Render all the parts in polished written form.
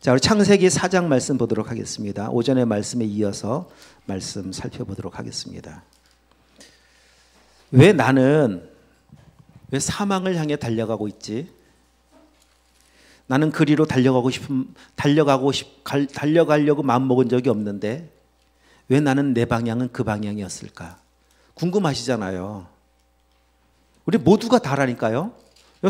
자, 우리 창세기 4장 말씀 보도록 하겠습니다. 오전의 말씀에 이어서 말씀 살펴보도록 하겠습니다. 왜 나는 왜 사망을 향해 달려가고 있지? 나는 그리로 달려가려고 마음먹은 적이 없는데 왜 나는 내 방향은 그 방향이었을까? 궁금하시잖아요. 우리 모두가 다라니까요.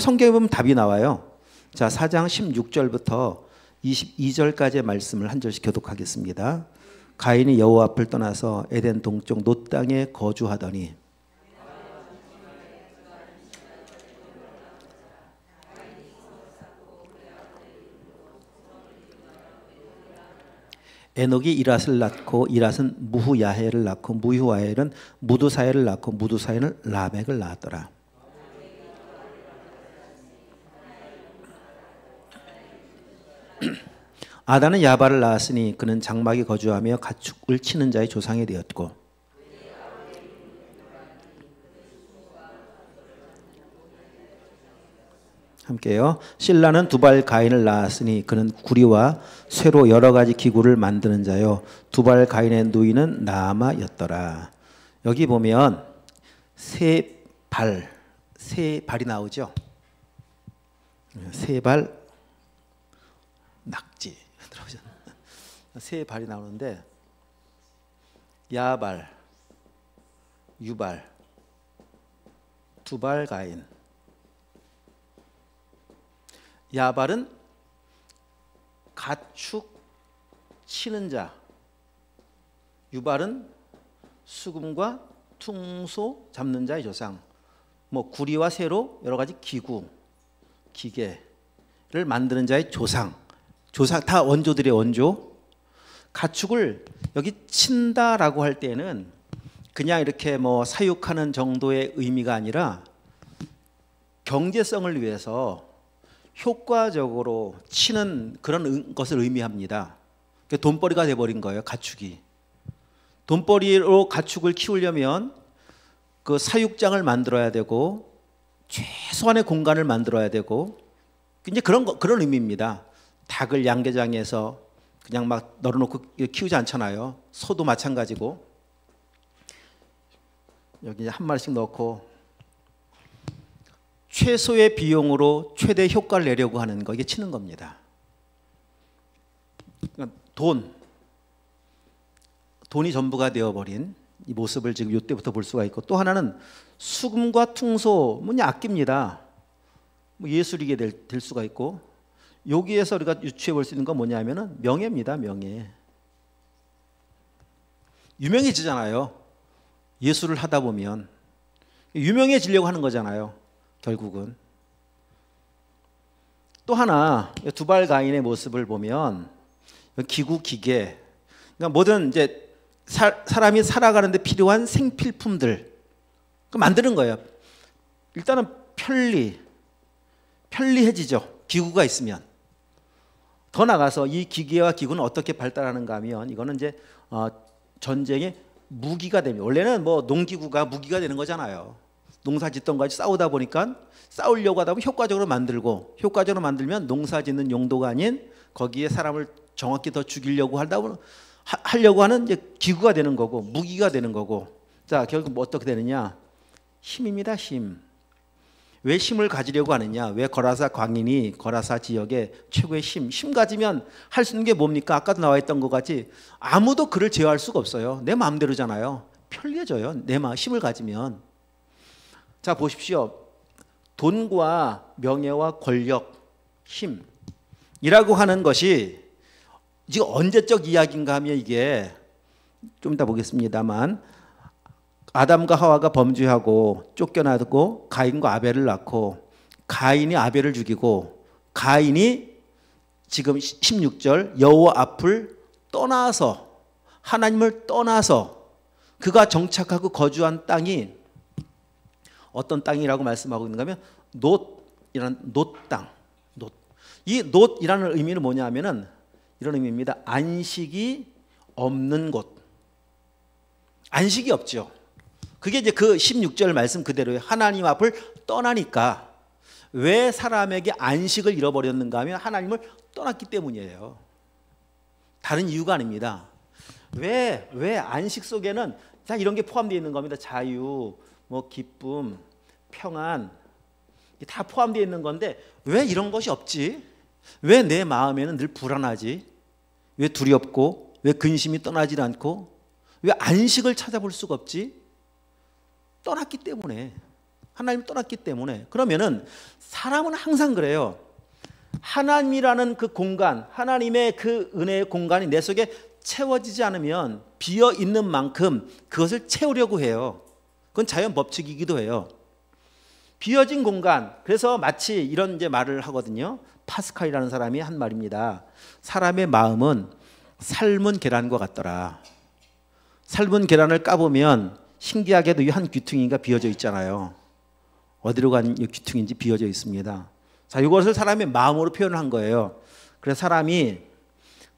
성경에 보면 답이 나와요. 자, 4장 16절부터 22절까지의 말씀을 한 절씩 교독하겠습니다. 가인이 여호와 앞을 떠나서 에덴 동쪽 놋 땅에 거주하더니 에녹이 이랏을 낳고 이랏은 무후야헬을 낳고 무후야헬은 무두사엘을 낳고 무두사엘은 라멕을 낳았더라. 아다는 야발을 낳았으니 그는 장막에 거주하며 가축을 치는 자의 조상이 되었고 함께요. 실라는 두발 가인을 낳았으니 그는 구리와 쇠로 여러 가지 기구를 만드는 자요 두발 가인의 누이는 나아마였더라. 여기 보면 세 발이 나오죠. 세 발 낙지 세 발이 나오는데 야발, 유발, 두발 가인. 야발은 가축 치는 자, 유발은 수금과 퉁소 잡는 자의 조상. 뭐 구리와 쇠로 여러 가지 기구, 기계를 만드는 자의 조상. 조상 다 원조들의 원조. 가축을 여기 친다라고 할 때는 그냥 이렇게 뭐 사육하는 정도의 의미가 아니라 경제성을 위해서 효과적으로 치는 그런 것을 의미합니다. 돈벌이가 돼버린 거예요, 가축이. 돈벌이로 가축을 키우려면 그 사육장을 만들어야 되고 최소한의 공간을 만들어야 되고 이제 그런 의미입니다. 닭을 양계장에서 그냥 막 널어놓고 키우지 않잖아요. 소도 마찬가지고 여기 한 마리씩 넣고 최소의 비용으로 최대 효과를 내려고 하는 거, 이게 치는 겁니다. 그러니까 돈이 전부가 되어버린 이 모습을 지금 이때부터 볼 수가 있고, 또 하나는 수금과 퉁소, 뭐냐 아낍니다. 뭐 예술이게 될 수가 있고, 여기에서 우리가 유추해 볼 수 있는 건 뭐냐면은 명예입니다. 명예. 유명해지잖아요. 예술을 하다 보면 유명해지려고 하는 거잖아요. 결국은. 또 하나 두발 가인의 모습을 보면 기구, 기계, 그러니까 모든 이제 사람이 살아가는데 필요한 생필품들 만드는 거예요. 일단은 편리해지죠. 기구가 있으면. 더 나가서 이 기계와 기구는 어떻게 발달하는가 하면 이거는 이제 전쟁의 무기가 됩니다. 원래는 뭐 농기구가 무기가 되는 거잖아요. 농사 짓던 거지 싸우다 보니까 싸우려고 하다 보면 효과적으로 만들면 농사 짓는 용도가 아닌 거기에 사람을 정확히 더 죽이려고 하려고 하는 이제 기구가 되는 거고 무기가 되는 거고. 자, 결국 뭐 어떻게 되느냐? 힘입니다. 힘. 왜 힘을 가지려고 하느냐? 왜 거라사 광인이 거라사 지역의 최고의 힘 가지면 할 수 있는 게 뭡니까? 아까도 나와 있던 것 같이 아무도 그를 제어할 수가 없어요. 내 마음대로잖아요. 편리해져요. 내 힘을 가지면. 자, 보십시오. 돈과 명예와 권력, 힘이라고 하는 것이 지금 언제적 이야기인가 하면 이게 좀 이따 보겠습니다만 아담과 하와가 범죄하고 쫓겨나고 가인과 아벨을 낳고 가인이 아벨을 죽이고 가인이 지금 16절 여호와 앞을 떠나서 하나님을 떠나서 그가 정착하고 거주한 땅이 어떤 땅이라고 말씀하고 있는가 하면 놋이라는 놋땅. 이 놋이라는 의미는 뭐냐 하면은 이런 의미입니다. 안식이 없는 곳. 안식이 없죠. 그게 이제 그 16절 말씀 그대로예요. 하나님 앞을 떠나니까 왜 사람에게 안식을 잃어버렸는가 하면 하나님을 떠났기 때문이에요. 다른 이유가 아닙니다. 왜 안식 속에는 다 이런 게 포함되어 있는 겁니다. 자유, 뭐 기쁨, 평안 다 포함되어 있는 건데 왜 이런 것이 없지? 왜 내 마음에는 늘 불안하지? 왜 두렵고 왜 근심이 떠나질 않고 왜 안식을 찾아볼 수가 없지? 떠났기 때문에. 하나님이 떠났기 때문에. 그러면은 사람은 항상 그래요. 하나님이라는 그 공간, 하나님의 그 은혜의 공간이 내 속에 채워지지 않으면 비어 있는 만큼 그것을 채우려고 해요. 그건 자연 법칙이기도 해요. 비어진 공간. 그래서 마치 이런 이제 말을 하거든요. 파스칼이라는 사람이 한 말입니다. 사람의 마음은 삶은 계란과 같더라. 삶은 계란을 까보면 신기하게도 이 한 귀퉁이가 비어져 있잖아요. 어디로 간 이 귀퉁이인지 비어져 있습니다. 자, 이것을 사람의 마음으로 표현한 거예요. 그래서 사람이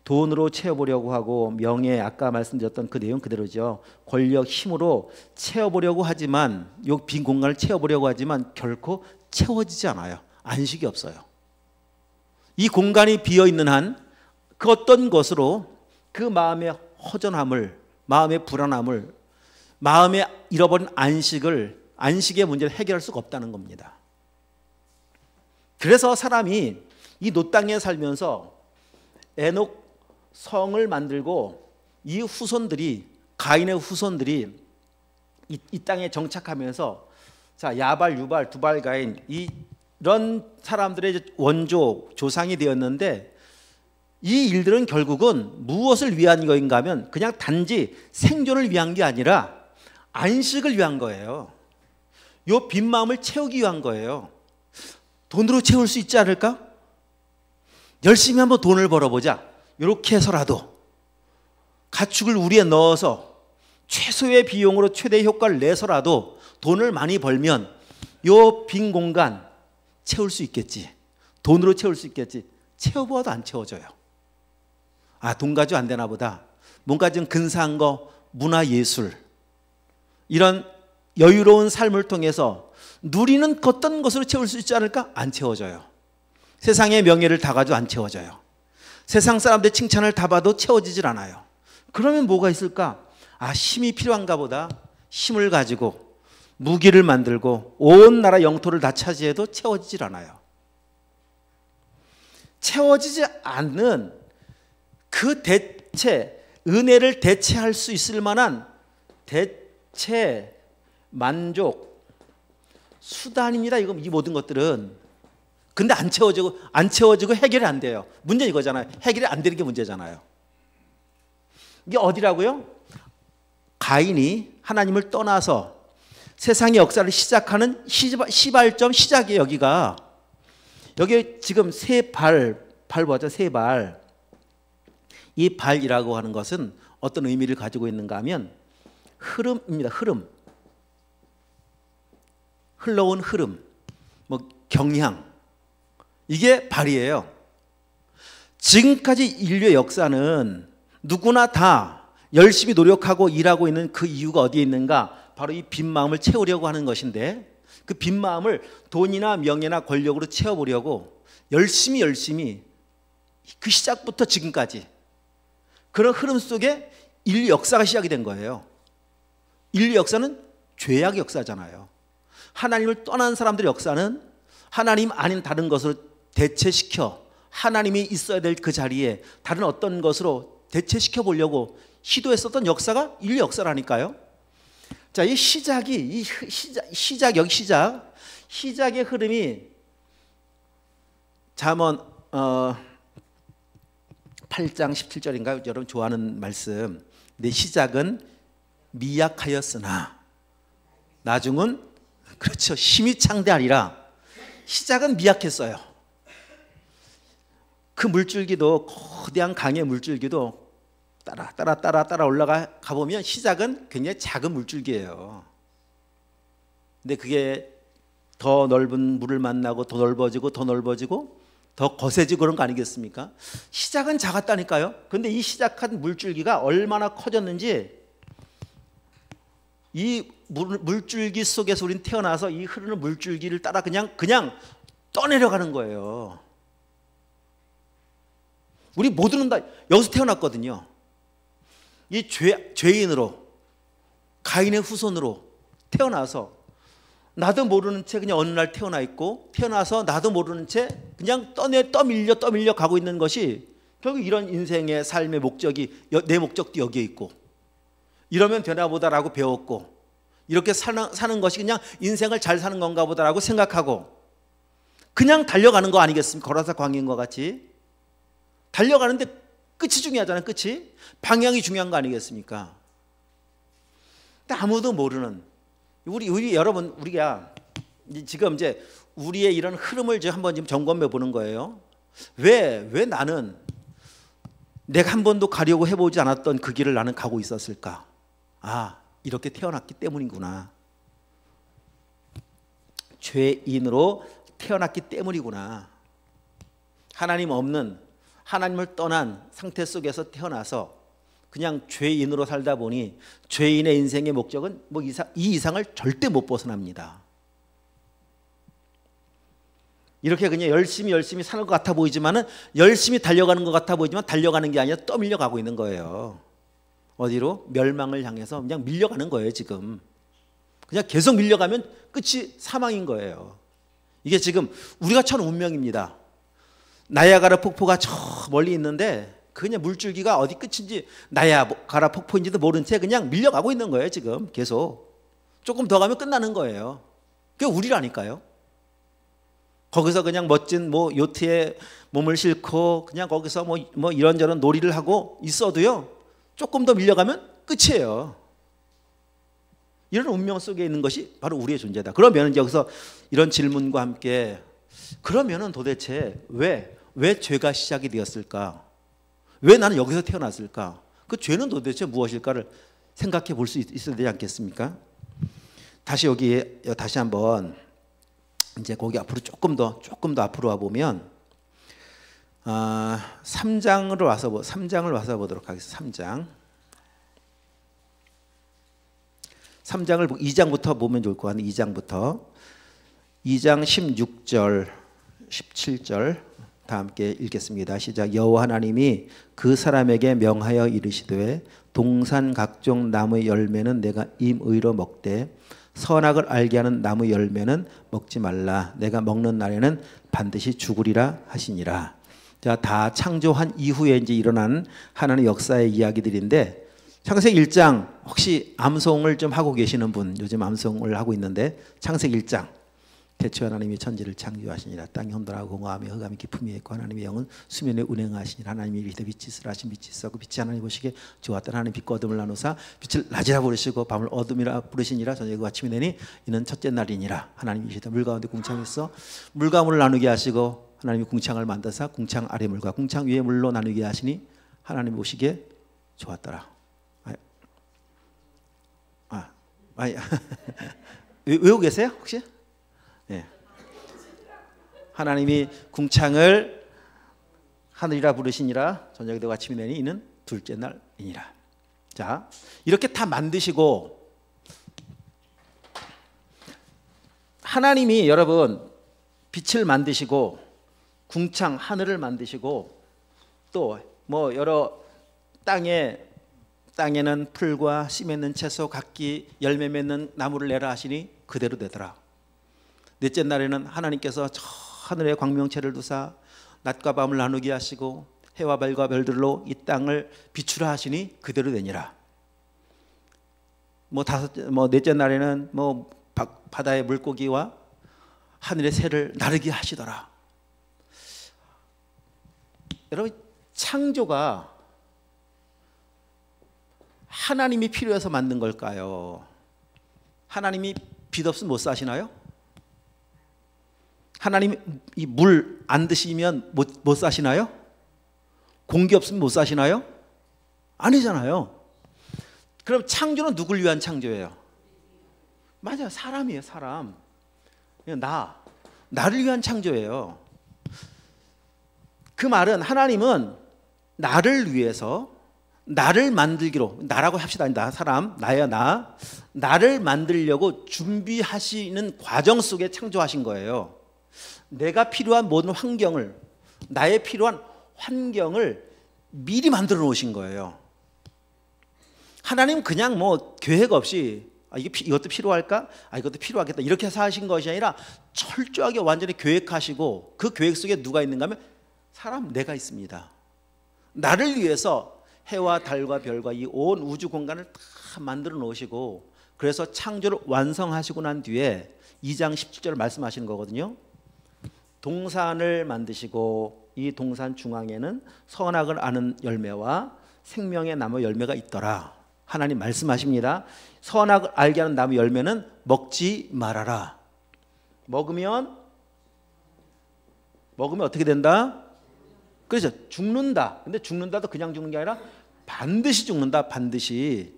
돈으로 채워보려고 하고 명예, 아까 말씀드렸던 그 내용 그대로죠. 권력, 힘으로 채워보려고 하지만 이 빈 공간을 채워보려고 하지만 결코 채워지지 않아요. 안식이 없어요. 이 공간이 비어있는 한 그 어떤 것으로 그 마음의 허전함을, 마음의 불안함을, 마음에 잃어버린 안식의 문제를 해결할 수가 없다는 겁니다. 그래서 사람이 이 노 땅에 살면서 에녹 성을 만들고 이 후손들이, 가인의 후손들이 이 땅에 정착하면서 자, 야발, 유발, 두발, 가인 이런 사람들의 원조, 조상이 되었는데 이 일들은 결국은 무엇을 위한 거인가 하면 그냥 단지 생존을 위한 게 아니라 안식을 위한 거예요. 요 빈 마음을 채우기 위한 거예요. 돈으로 채울 수 있지 않을까? 열심히 한번 돈을 벌어보자. 이렇게 해서라도 가축을 우리에 넣어서 최소의 비용으로 최대 효과를 내서라도 돈을 많이 벌면 요 빈 공간 채울 수 있겠지. 돈으로 채울 수 있겠지. 채워보아도 안 채워져요. 아, 돈 가지고 안 되나 보다. 뭔가 좀 근사한 거, 문화예술 이런 여유로운 삶을 통해서 누리는 어떤 것으로 채울 수 있지 않을까? 안 채워져요. 세상의 명예를 다 가지고 안 채워져요. 세상 사람들의 칭찬을 다 봐도 채워지질 않아요. 그러면 뭐가 있을까? 아, 힘이 필요한가 보다. 힘을 가지고 무기를 만들고 온 나라 영토를 다 차지해도 채워지질 않아요. 채워지지 않는 그 대체, 은혜를 대체할 수 있을 만한 대체 만족 수단입니다. 이 모든 것들은. 근데 안 채워지고 해결이 안 돼요. 문제 이거잖아요. 해결이 안 되는 게 문제잖아요. 이게 어디라고요? 가인이 하나님을 떠나서 세상의 역사를 시작하는 시발점 시작이에요. 여기가. 여기 지금 세 발 보죠. 세 발. 이 발이라고 하는 것은 어떤 의미를 가지고 있는가 하면 흐름입니다. 흐름. 흘러온 흐름. 뭐 경향. 이게 발이에요. 지금까지 인류의 역사는 누구나 다 열심히 노력하고 일하고 있는 그 이유가 어디에 있는가? 바로 이 빈 마음을 채우려고 하는 것인데 그 빈 마음을 돈이나 명예나 권력으로 채워보려고 열심히 그 시작부터 지금까지 그런 흐름 속에 인류 역사가 시작이 된 거예요. 인류 역사는 죄악의 역사잖아요. 하나님을 떠난 사람들의 역사는 하나님 아닌 다른 것으로 대체시켜 하나님이 있어야 될 그 자리에 다른 어떤 것으로 대체시켜 보려고 시도했었던 역사가 인류 역사라니까요. 자, 이 시작이 시작의 흐름이 잠언 8장 17절인가요? 여러분 좋아하는 말씀. 내 시작은 미약하였으나 나중은 그렇죠. 힘이 창대하리라. 시작은 미약했어요. 그 물줄기도 거대한 강의 물줄기도 따라 올라가 보면 시작은 굉장히 작은 물줄기예요. 근데 그게 더 넓은 물을 만나고 더 넓어지고 더 거세지고 그런 거 아니겠습니까? 시작은 작았다니까요. 그런데 이 시작한 물줄기가 얼마나 커졌는지 이 물줄기 속에서 우린 태어나서 이 흐르는 물줄기를 따라 그냥 떠내려가는 거예요. 우리 모두는 다 여기서 태어났거든요. 이 죄인으로, 가인의 후손으로 태어나서 나도 모르는 채 그냥 어느 날 태어나 있고, 태어나서 나도 모르는 채 그냥 떠밀려 가고 있는 것이 결국 이런 인생의 삶의 목적이, 내 목적도 여기에 있고, 이러면 되나 보다라고 배웠고, 이렇게 사는 것이 그냥 인생을 잘 사는 건가 보다라고 생각하고 그냥 달려가는 거 아니겠습니까? 걸어서 광인과 같이 달려가는데 끝이 중요하잖아요. 끝이, 방향이 중요한 거 아니겠습니까? 근데 아무도 모르는 우리 여러분, 우리가 지금 이제 우리의 이런 흐름을 한번 지금 점검해 보는 거예요. 왜 나는 내가 한 번도 가려고 해보지 않았던 그 길을 나는 가고 있었을까? 아, 이렇게 태어났기 때문이구나. 죄인으로 태어났기 때문이구나. 하나님 없는, 하나님을 떠난 상태 속에서 태어나서 그냥 죄인으로 살다 보니 죄인의 인생의 목적은 이 이상을 절대 못 벗어납니다. 이렇게 그냥 열심히 사는 것 같아 보이지만은, 열심히 달려가는 것 같아 보이지만 달려가는 게 아니라 떠밀려 가고 있는 거예요. 어디로? 멸망을 향해서 그냥 밀려가는 거예요. 지금 그냥 계속 밀려가면 끝이 사망인 거예요. 이게 지금 우리가 천 운명입니다. 나야가라 폭포가 저 멀리 있는데 그냥 물줄기가 어디 끝인지, 나야가라 폭포인지도 모른 채 그냥 밀려가고 있는 거예요. 지금 계속 조금 더 가면 끝나는 거예요. 그게 우리라니까요. 거기서 그냥 멋진 요트에 몸을 싣고 그냥 거기서 이런저런 놀이를 하고 있어도요, 조금 더 밀려가면 끝이에요. 이런 운명 속에 있는 것이 바로 우리의 존재다. 그러면 여기서 이런 질문과 함께, 그러면은 도대체 왜 죄가 시작이 되었을까? 왜 나는 여기서 태어났을까? 그 죄는 도대체 무엇일까를 생각해 볼 수 있어야 되지 않겠습니까? 다시 다시 한번 이제 거기 앞으로 조금 더 앞으로 와 보면 3장을 와서 보도록 하겠습니다. 3장을 2장부터 보면 좋을 것 같은데, 2장 16절 17절 다 함께 읽겠습니다. 시작. 여호와 하나님이 그 사람에게 명하여 이르시되 동산 각종 나무의 열매는 내가 임의로 먹되 선악을 알게 하는 나무 열매는 먹지 말라. 내가 먹는 날에는 반드시 죽으리라 하시니라. 자, 다 창조한 이후에 이제 일어난 하나님의 역사의 이야기들인데, 창세기 1장 혹시 암송을 좀 하고 계시는 분, 요즘 암송을 하고 있는데, 창세기 1장 태초에 하나님이 천지를 창조하시니라. 땅이 혼돈하고 공허하며 흑암이 깊음이 있고 하나님의 영은 수면에 운행하시니라. 하나님이 이르시되 빛이 있으라 하신 빛이 있었고 빛이 하나님 보시기에 좋았더라. 하나님 빛과 어둠을 나누사 빛을 낮이라 부르시고 밤을 어둠이라 부르시니라. 저녁과 아침이 되니 이는 첫째 날이니라. 하나님이 이르시되 물 가운데 궁창이 있어 물과 물을 나누게 하시고 하나님이 궁창을 만드사 궁창 아래 물과 궁창 위에 물로 나누게 하시니 하나님 보시기에 좋았더라. 외우고 계세요 혹시? 네. 하나님이 궁창을 하늘이라 부르시니라. 저녁이 되고 아침이 되니 이는 둘째 날이니라. 자, 이렇게 다 만드시고, 하나님이 여러분 빛을 만드시고 궁창 하늘을 만드시고 또 여러 땅에는 풀과 씨 맺는 채소 각기 열매 맺는 나무를 내라 하시니 그대로 되더라. 넷째 날에는 하나님께서 저 하늘의 광명체를 두사 낮과 밤을 나누게 하시고 해와 별과 별들로 이 땅을 비추라 하시니 그대로 되니라. 넷째 날에는 바다의 물고기와 하늘의 새를 나르게 하시더라. 여러분, 창조가 하나님이 필요해서 만든 걸까요? 하나님이 빛 없으면 못 사시나요? 하나님이 이 물 안 드시면 못 사시나요? 공기 없으면 못 사시나요? 아니잖아요. 그럼 창조는 누굴 위한 창조예요? 맞아요. 사람이에요. 사람. 나를 위한 창조예요. 그 말은 하나님은 나를 위해서, 나를 만들기로, 나라고 합시다. 나를 만들려고 준비하시는 과정 속에 창조하신 거예요. 내가 필요한 모든 환경을, 나의 필요한 환경을 미리 만들어 놓으신 거예요. 하나님 그냥 뭐 계획 없이 이것도 필요할까? 이것도 필요하겠다 이렇게 해서 하신 것이 아니라 철저하게 완전히 계획하시고 그 계획 속에 누가 있는가 하면 사람 내가 있습니다. 나를 위해서 해와 달과 별과 이 온 우주 공간을 다 만들어 놓으시고 그래서 창조를 완성하시고 난 뒤에 2장 17절 말씀하시는 거거든요. 동산을 만드시고 이 동산 중앙에는 선악을 아는 열매와 생명의 나무 열매가 있더라. 하나님 말씀하십니다. 선악을 알게 하는 나무 열매는 먹지 말아라. 먹으면 어떻게 된다? 그렇죠. 죽는다. 근데 죽는다도 그냥 죽는 게 아니라 반드시 죽는다. 반드시.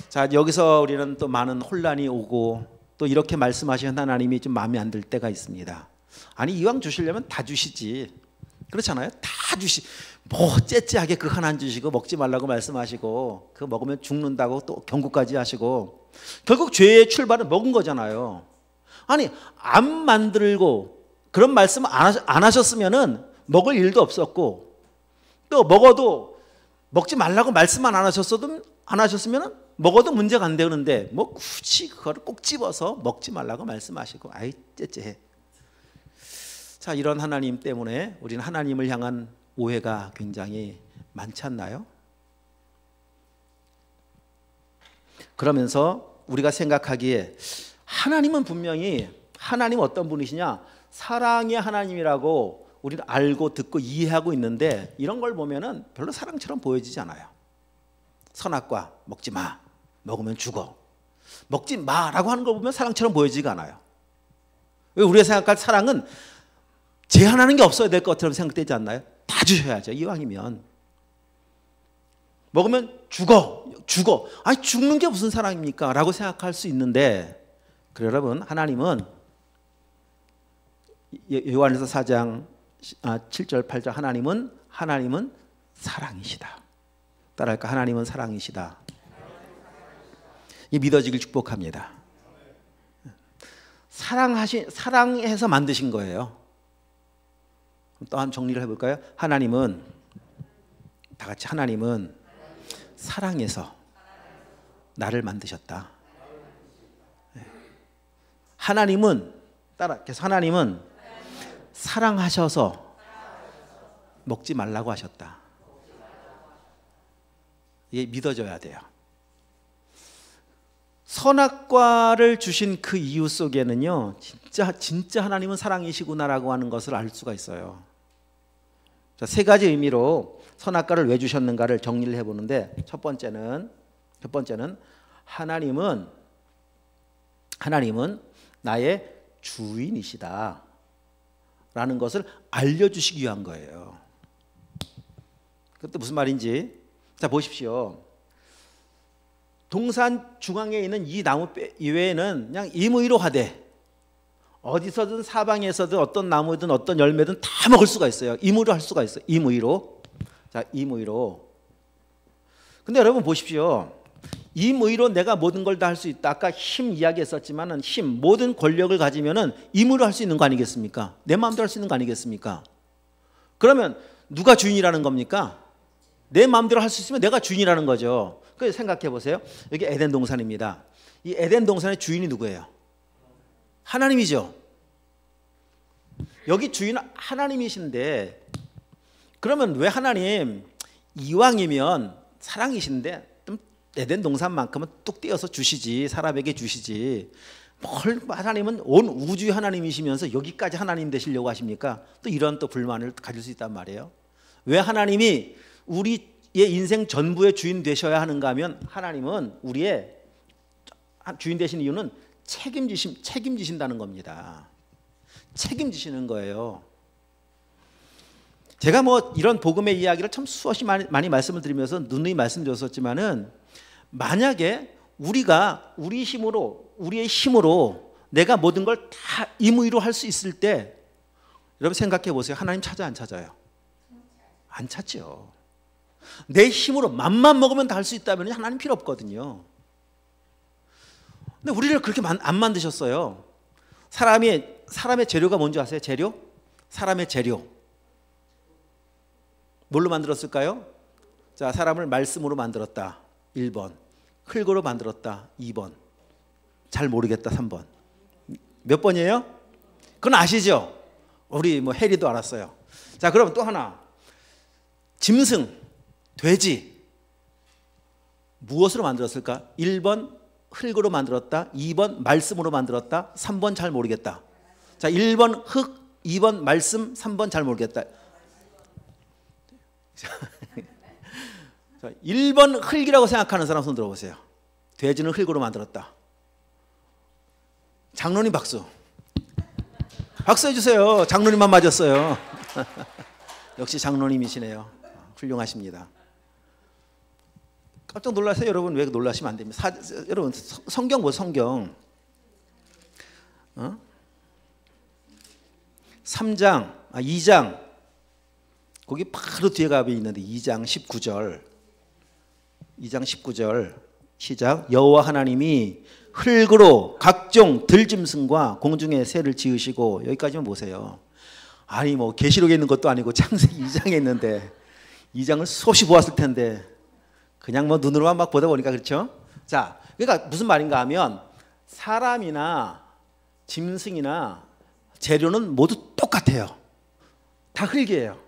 자, 여기서 우리는 또 많은 혼란이 오고 또 이렇게 말씀하시는 하나님이 좀 마음에 안 들 때가 있습니다. 아니 이왕 주시려면 다 주시지. 그렇잖아요. 다 주시. 뭐 째째하게 그거 하나 안 주시고 먹지 말라고 말씀하시고 그거 먹으면 죽는다고 또 경고까지 하시고 결국 죄의 출발은 먹은 거잖아요. 아니 안 만들고 그런 말씀 안 하셨으면은 먹을 일도 없었고 또 먹어도 먹지 말라고 말씀만 안 하셨으면은 먹어도 문제가 안 되는데 뭐 굳이 그거를 꼭 집어서 먹지 말라고 말씀하시고 아이 째째해. 자, 이런 하나님 때문에 우리는 하나님을 향한 오해가 굉장히 많지 않나요? 그러면서 우리가 생각하기에 하나님은 분명히 하나님 어떤 분이시냐? 사랑의 하나님이라고 우리는 알고 듣고 이해하고 있는데 이런 걸 보면은 별로 사랑처럼 보여지지 않아요. 선악과 먹지 마. 먹으면 죽어. 먹지 마라고 하는 걸 보면 사랑처럼 보여지지가 않아요. 왜 우리가 생각할 사랑은 제한하는 게 없어야 될 것처럼 생각되지 않나요? 다 주셔야죠. 이왕이면. 먹으면 죽어. 아니 죽는 게 무슨 사랑입니까? 라고 생각할 수 있는데 그래 여러분 하나님은 요한에서 4장 7절 8절 하나님은 사랑이시다. 따라할까? 하나님은 사랑이시다. 이 믿어지길 축복합니다. 사랑해서 만드신 거예요. 또 한 정리를 해볼까요? 하나님은 다 같이 하나님은 사랑해서 나를 만드셨다. 하나님은 계속 하나님은 사랑하셔서 먹지 말라고 하셨다. 이게 믿어져야 돼요. 선악과를 주신 그 이유 속에는요, 진짜 하나님은 사랑이시구나라고 하는 것을 알 수가 있어요. 자, 세 가지 의미로 선악과를 왜 주셨는가를 정리를 해보는데 첫 번째는 하나님은 나의 주인이시다 라는 것을 알려주시기 위한 거예요. 그것도 무슨 말인지 자 보십시오. 동산 중앙에 있는 이 나무 이외에는 그냥 임의로 하되 어디서든 사방에서든 어떤 나무든 어떤 열매든 다 먹을 수가 있어요. 임의로 할 수가 있어요. 임의로. 자, 임의로. 근데 여러분 보십시오. 임의로 내가 모든 걸 다 할 수 있다. 아까 힘 이야기했었지만은 모든 권력을 가지면은 임의로 할 수 있는 거 아니겠습니까? 내 마음대로 할 수 있는 거 아니겠습니까? 그러면 누가 주인이라는 겁니까? 내 마음대로 할 수 있으면 내가 주인이라는 거죠. 그래서 생각해 보세요. 여기 에덴 동산입니다. 이 에덴 동산의 주인이 누구예요? 하나님이죠. 여기 주인은 하나님이신데 그러면 왜 하나님 이왕이면 사랑이신데 좀 에덴 동산만큼은 뚝 떼어서 주시지, 사람에게 주시지. 뭘 하나님은 온 우주의 하나님이시면서 여기까지 하나님 되시려고 하십니까? 또 이런 또 불만을 가질 수 있단 말이에요. 왜 하나님이 우리의 인생 전부의 주인 되셔야 하는가 하면 하나님은 우리의 주인 되신 이유는 책임지신다는 겁니다. 책임지시는 거예요. 제가 뭐 이런 복음의 이야기를 참 수없이 많이 말씀을 드리면서 누누이 말씀드렸었지만은 만약에 우리가 우리의 힘으로 내가 모든 걸 다 임의로 할 수 있을 때 여러분 생각해 보세요. 하나님 찾아요, 안 찾아요? 안 찾죠. 내 힘으로 맘만 먹으면 다 할 수 있다면 하나님 필요 없거든요. 근데 우리를 그렇게 안 만드셨어요. 사람의 재료가 뭔지 아세요? 재료? 사람의 재료. 뭘로 만들었을까요? 자, 사람을 말씀으로 만들었다. 1번. 흙으로 만들었다. 2번. 잘 모르겠다. 3번. 몇 번이에요? 그건 아시죠? 우리 뭐 해리도 알았어요. 자, 그럼 또 하나. 짐승, 돼지. 무엇으로 만들었을까? 1번 흙으로 만들었다. 2번 말씀으로 만들었다. 3번 잘 모르겠다. 자, 1번 흙, 2번 말씀, 3번 잘 모르겠다. 자, 1번 흙이라고 생각하는 사람 손 들어보세요. 돼지는 흙으로 만들었다. 장로님 박수. 박수 해주세요. 장로님만 맞았어요. 역시 장로님이시네요. 훌륭하십니다. 깜짝 놀라세요. 여러분. 왜 놀라시면 안 됩니다. 여러분 성경 보세요. 성경 3장 2장 거기 바로 뒤에 가be 있는데 2장 19절 2장 19절 시작. 여호와 하나님이 흙으로 각종 들짐승과 공중의 새를 지으시고, 여기까지만 보세요. 아니 뭐 계시록에 있는 것도 아니고 창세기 2장에 있는데 2장을 수없이 보았을 텐데 그냥 뭐 눈으로만 막 보다 보니까 그렇죠. 자, 그러니까 무슨 말인가 하면 사람이나 짐승이나 재료는 모두 똑같아요. 다 흙이에요.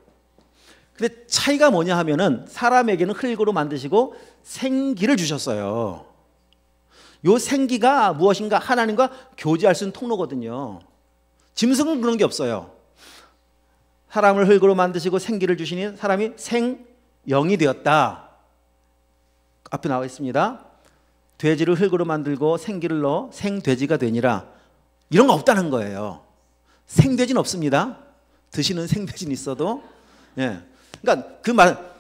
근데 차이가 뭐냐 하면은 사람에게는 흙으로 만드시고 생기를 주셨어요. 요 생기가 무엇인가 하나님과 교제할 수 있는 통로거든요. 짐승은 그런 게 없어요. 사람을 흙으로 만드시고 생기를 주시니 사람이 생영이 되었다. 앞에 나와 있습니다. 돼지를 흙으로 만들고 생기를 넣어 생돼지가 되니라. 이런 거 없다는 거예요. 생돼지는 없습니다. 드시는 생돼지는 있어도. 예. 그러니까 그 말,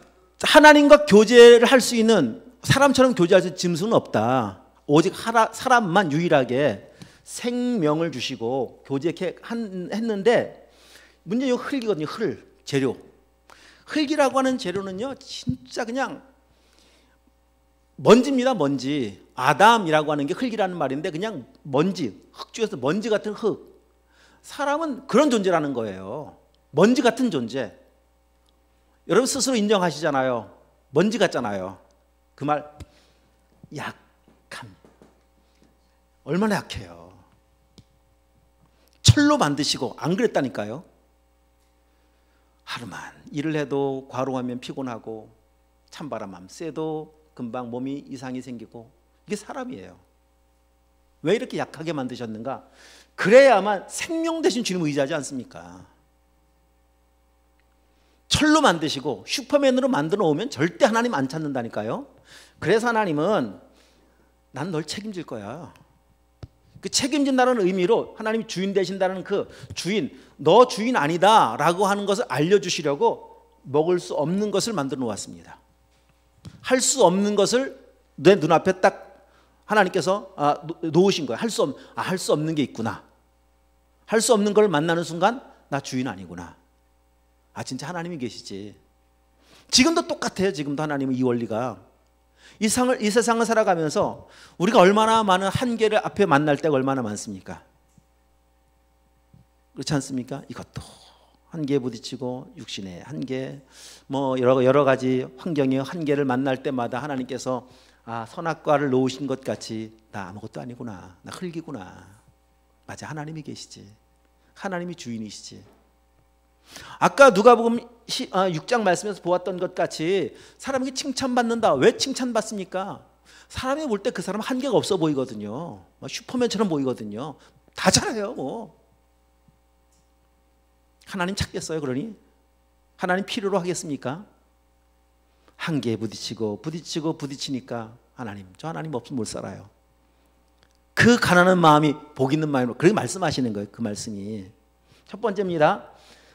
하나님과 교제를 할 수 있는, 사람처럼 교제할 수 있는 짐승은 없다. 오직 사람만 유일하게 생명을 주시고 교제케 했는데, 문제는 흙이거든요. 재료. 흙이라고 하는 재료는요, 진짜 그냥 먼지입니다. 먼지. 아담이라고 하는 게 흙이라는 말인데 그냥 먼지, 흙 중에서 먼지 같은 흙. 사람은 그런 존재라는 거예요. 먼지 같은 존재. 여러분 스스로 인정하시잖아요. 먼지 같잖아요. 그 말, 약함. 얼마나 약해요. 철로 만드시고 안 그랬다니까요. 하루만 일을 해도 과로하면 피곤하고 찬바람만 쐬도 금방 몸이 이상이 생기고, 이게 사람이에요. 왜 이렇게 약하게 만드셨는가? 그래야만 생명 대신 주님을 의지하지 않습니까? 철로 만드시고 슈퍼맨으로 만들어 오면 절대 하나님 안 찾는다니까요. 그래서 하나님은 난 널 책임질 거야. 그 책임진다는 의미로 하나님이 주인 되신다는 그 주인, 너 주인 아니다 라고 하는 것을 알려주시려고 먹을 수 없는 것을 만들어 놓았습니다. 할 수 없는 것을 내 눈앞에 딱 하나님께서 놓으신 거예요. 할 수 없는 게 있구나. 할 수 없는 걸 만나는 순간 나 주인 아니구나. 진짜 하나님이 계시지. 지금도 똑같아요. 지금도 하나님은 이 원리가. 이 세상을 살아가면서 우리가 얼마나 많은 한계를 앞에 만날 때가 얼마나 많습니까? 그렇지 않습니까? 이것도 한계에 부딪히고 육신의 한계, 뭐 여러 가지 환경의 한계를 만날 때마다 하나님께서 선악과를 놓으신 것 같이 나 아무것도 아니구나. 나 흙이구나. 맞아, 하나님이 계시지. 하나님이 주인이시지. 아까 누가복음 6장 말씀에서 보았던 것 같이 사람에게 칭찬받는다. 왜 칭찬받습니까? 사람이 볼 때 그 사람은 한계가 없어 보이거든요. 슈퍼맨처럼 보이거든요. 다 잘해요. 뭐 하나님 찾겠어요? 그러니 하나님 필요로 하겠습니까? 한계에 부딪히니까 저 하나님 없으면 못 살아요. 그 가난한 마음이 복 있는 마음으로 그렇게 말씀하시는 거예요. 그 말씀이 첫 번째입니다.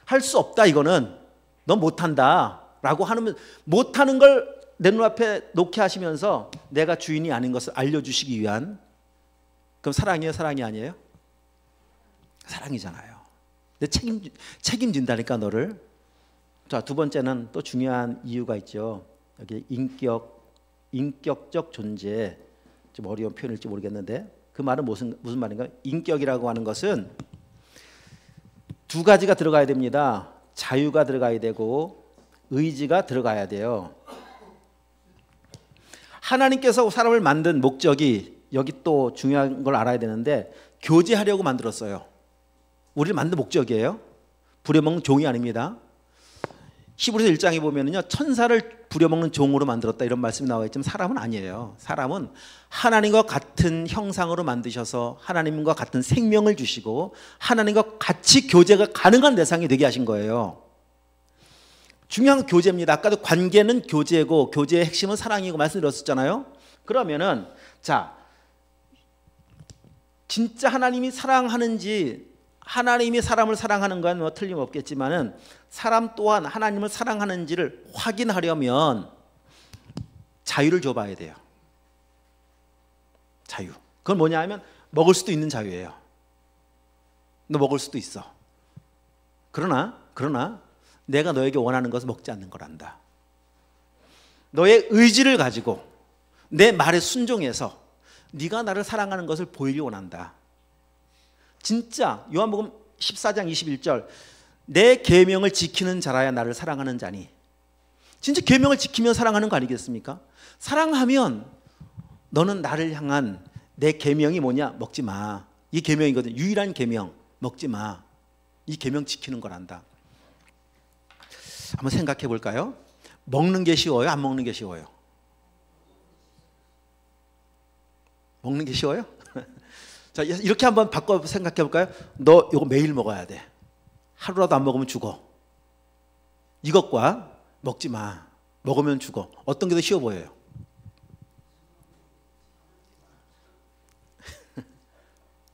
할 수 없다. 이거는 너 못한다 라고 하면, 못하는 걸 내 눈앞에 놓게 하시면서 내가 주인이 아닌 것을 알려주시기 위한, 그럼 사랑이에요? 사랑이 아니에요? 사랑이잖아요. 근데 책임진다니까 너를. 자, 두 번째는 또 중요한 이유가 있죠. 여기 인격적 존재. 좀 어려운 표현일지 모르겠는데 그 말은 무슨 말인가요? 인격이라고 하는 것은 두 가지가 들어가야 됩니다. 자유가 들어가야 되고 의지가 들어가야 돼요. 하나님께서 사람을 만든 목적이 여기 또 중요한 걸 알아야 되는데 교제하려고 만들었어요. 우리를 만든 목적이에요. 부려먹는 종이 아닙니다. 히브리서 1장에 보면은요, 천사를 부려먹는 종으로 만들었다 이런 말씀이 나와 있지만 사람은 아니에요. 사람은 하나님과 같은 형상으로 만드셔서 하나님과 같은 생명을 주시고 하나님과 같이 교제가 가능한 대상이 되게 하신 거예요. 중요한 교제입니다. 아까도 관계는 교제고 교제의 핵심은 사랑이고 말씀드렸었잖아요. 그러면은 자, 진짜 하나님이 사랑하는지, 하나님이 사람을 사랑하는 건 뭐 틀림없겠지만은 사람 또한 하나님을 사랑하는지를 확인하려면 자유를 줘봐야 돼요. 자유. 그건 뭐냐 하면 먹을 수도 있는 자유예요. 너 먹을 수도 있어. 그러나 내가 너에게 원하는 것을 먹지 않는 거란다. 너의 의지를 가지고 내 말에 순종해서 네가 나를 사랑하는 것을 보이기 원한다. 진짜 요한복음 14장 21절 내 계명을 지키는 자라야 나를 사랑하는 자니. 진짜 계명을 지키면 사랑하는 거 아니겠습니까? 사랑하면 너는 나를 향한 내 계명이 뭐냐? 먹지 마. 이 계명이거든. 유일한 계명. 먹지 마. 이 계명 지키는 거란다. 한번 생각해 볼까요? 먹는 게 쉬워요? 안 먹는 게 쉬워요? 먹는 게 쉬워요? 자, 이렇게 한번 바꿔 생각해 볼까요? 너 이거 매일 먹어야 돼. 하루라도 안 먹으면 죽어. 이것과 먹지 마. 먹으면 죽어. 어떤 게 더 쉬워 보여요?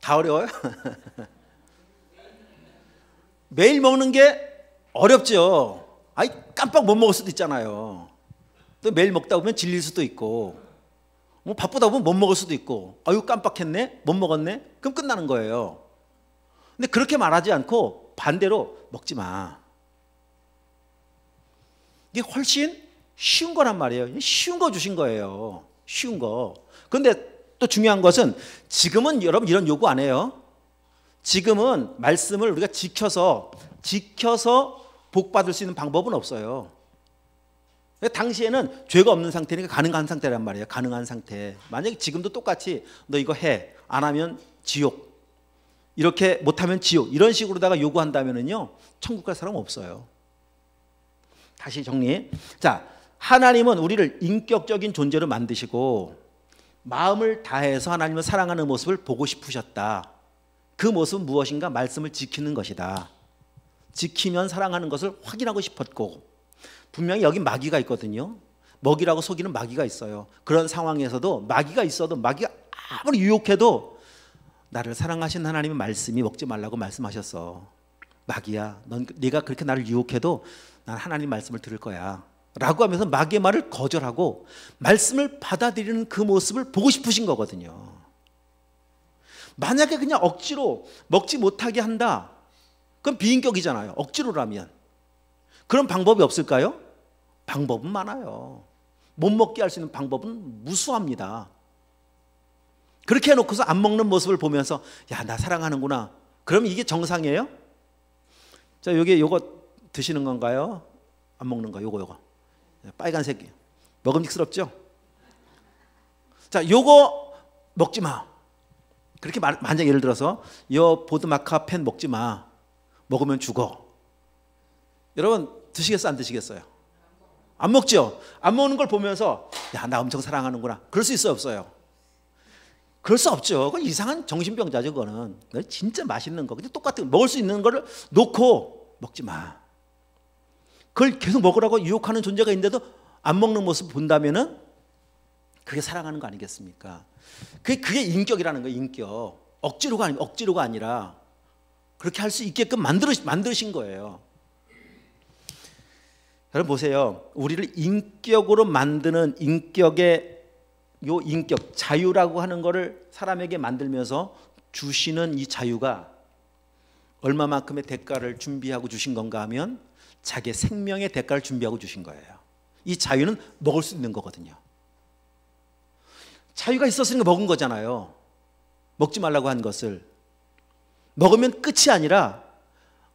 다 어려워요? 매일 먹는 게 어렵죠. 아이, 깜빡 못 먹을 수도 있잖아요. 또 매일 먹다 보면 질릴 수도 있고, 뭐 바쁘다 보면 못 먹을 수도 있고, 아유 깜빡했네, 못 먹었네, 그럼 끝나는 거예요. 근데 그렇게 말하지 않고 반대로 먹지 마. 이게 훨씬 쉬운 거란 말이에요. 쉬운 거 주신 거예요. 쉬운 거. 그런데 또 중요한 것은 지금은 여러분 이런 요구 안 해요. 지금은 말씀을 우리가 지켜서 복 받을 수 있는 방법은 없어요. 당시에는 죄가 없는 상태니까 가능한 상태란 말이에요. 가능한 상태. 만약에 지금도 똑같이 너 이거 해, 안 하면 지옥, 이렇게 못하면 지옥, 이런 식으로다가 요구한다면은요, 천국 갈 사람 없어요. 다시 정리. 자, 하나님은 우리를 인격적인 존재로 만드시고 마음을 다해서 하나님을 사랑하는 모습을 보고 싶으셨다. 그 모습은 무엇인가? 말씀을 지키는 것이다. 지키면 사랑하는 것을 확인하고 싶었고, 분명히 여기 마귀가 있거든요. 먹이라고 속이는 마귀가 있어요. 그런 상황에서도 마귀가 있어도, 마귀가 아무리 유혹해도 나를 사랑하신 하나님의 말씀이 먹지 말라고 말씀하셨어. 마귀야, 네가 그렇게 나를 유혹해도 난 하나님 말씀을 들을 거야 라고 하면서 마귀의 말을 거절하고 말씀을 받아들이는 그 모습을 보고 싶으신 거거든요. 만약에 그냥 억지로 먹지 못하게 한다, 그건 비인격이잖아요. 억지로라면. 그런 방법이 없을까요? 방법은 많아요. 못 먹게 할 수 있는 방법은 무수합니다. 그렇게 해놓고서 안 먹는 모습을 보면서 야, 나 사랑하는구나. 그럼 이게 정상이에요? 자, 여기 요거 드시는 건가요? 안 먹는 거? 요거 빨간색 먹음직스럽죠? 자, 요거 먹지 마. 그렇게 만약 예를 들어서 요 보드마카 펜 먹지 마. 먹으면 죽어. 여러분 드시겠어요? 안 드시겠어요? 안 먹죠? 안 먹는 걸 보면서 야, 나 엄청 사랑하는구나. 그럴 수 있어요? 없어요? 그럴 수 없죠. 그건 이상한 정신병자죠. 그거는 진짜 맛있는 거, 근데 똑같은 먹을 수 있는 거를 놓고 먹지 마. 그걸 계속 먹으라고 유혹하는 존재가 있는데도 안 먹는 모습 본다면은 그게 사랑하는 거 아니겠습니까? 그게 인격이라는 거예요. 인격. 억지로가 아니라 그렇게 할 수 있게끔 만드신 거예요. 여러분 보세요. 우리를 인격으로 만드는 인격의 요 인격, 자유라고 하는 거를 사람에게 만들면서 주시는 이 자유가 얼마만큼의 대가를 준비하고 주신 건가 하면 자기의 생명의 대가를 준비하고 주신 거예요. 이 자유는 먹을 수 있는 거거든요. 자유가 있었으니까 먹은 거잖아요. 먹지 말라고 한 것을 먹으면 끝이 아니라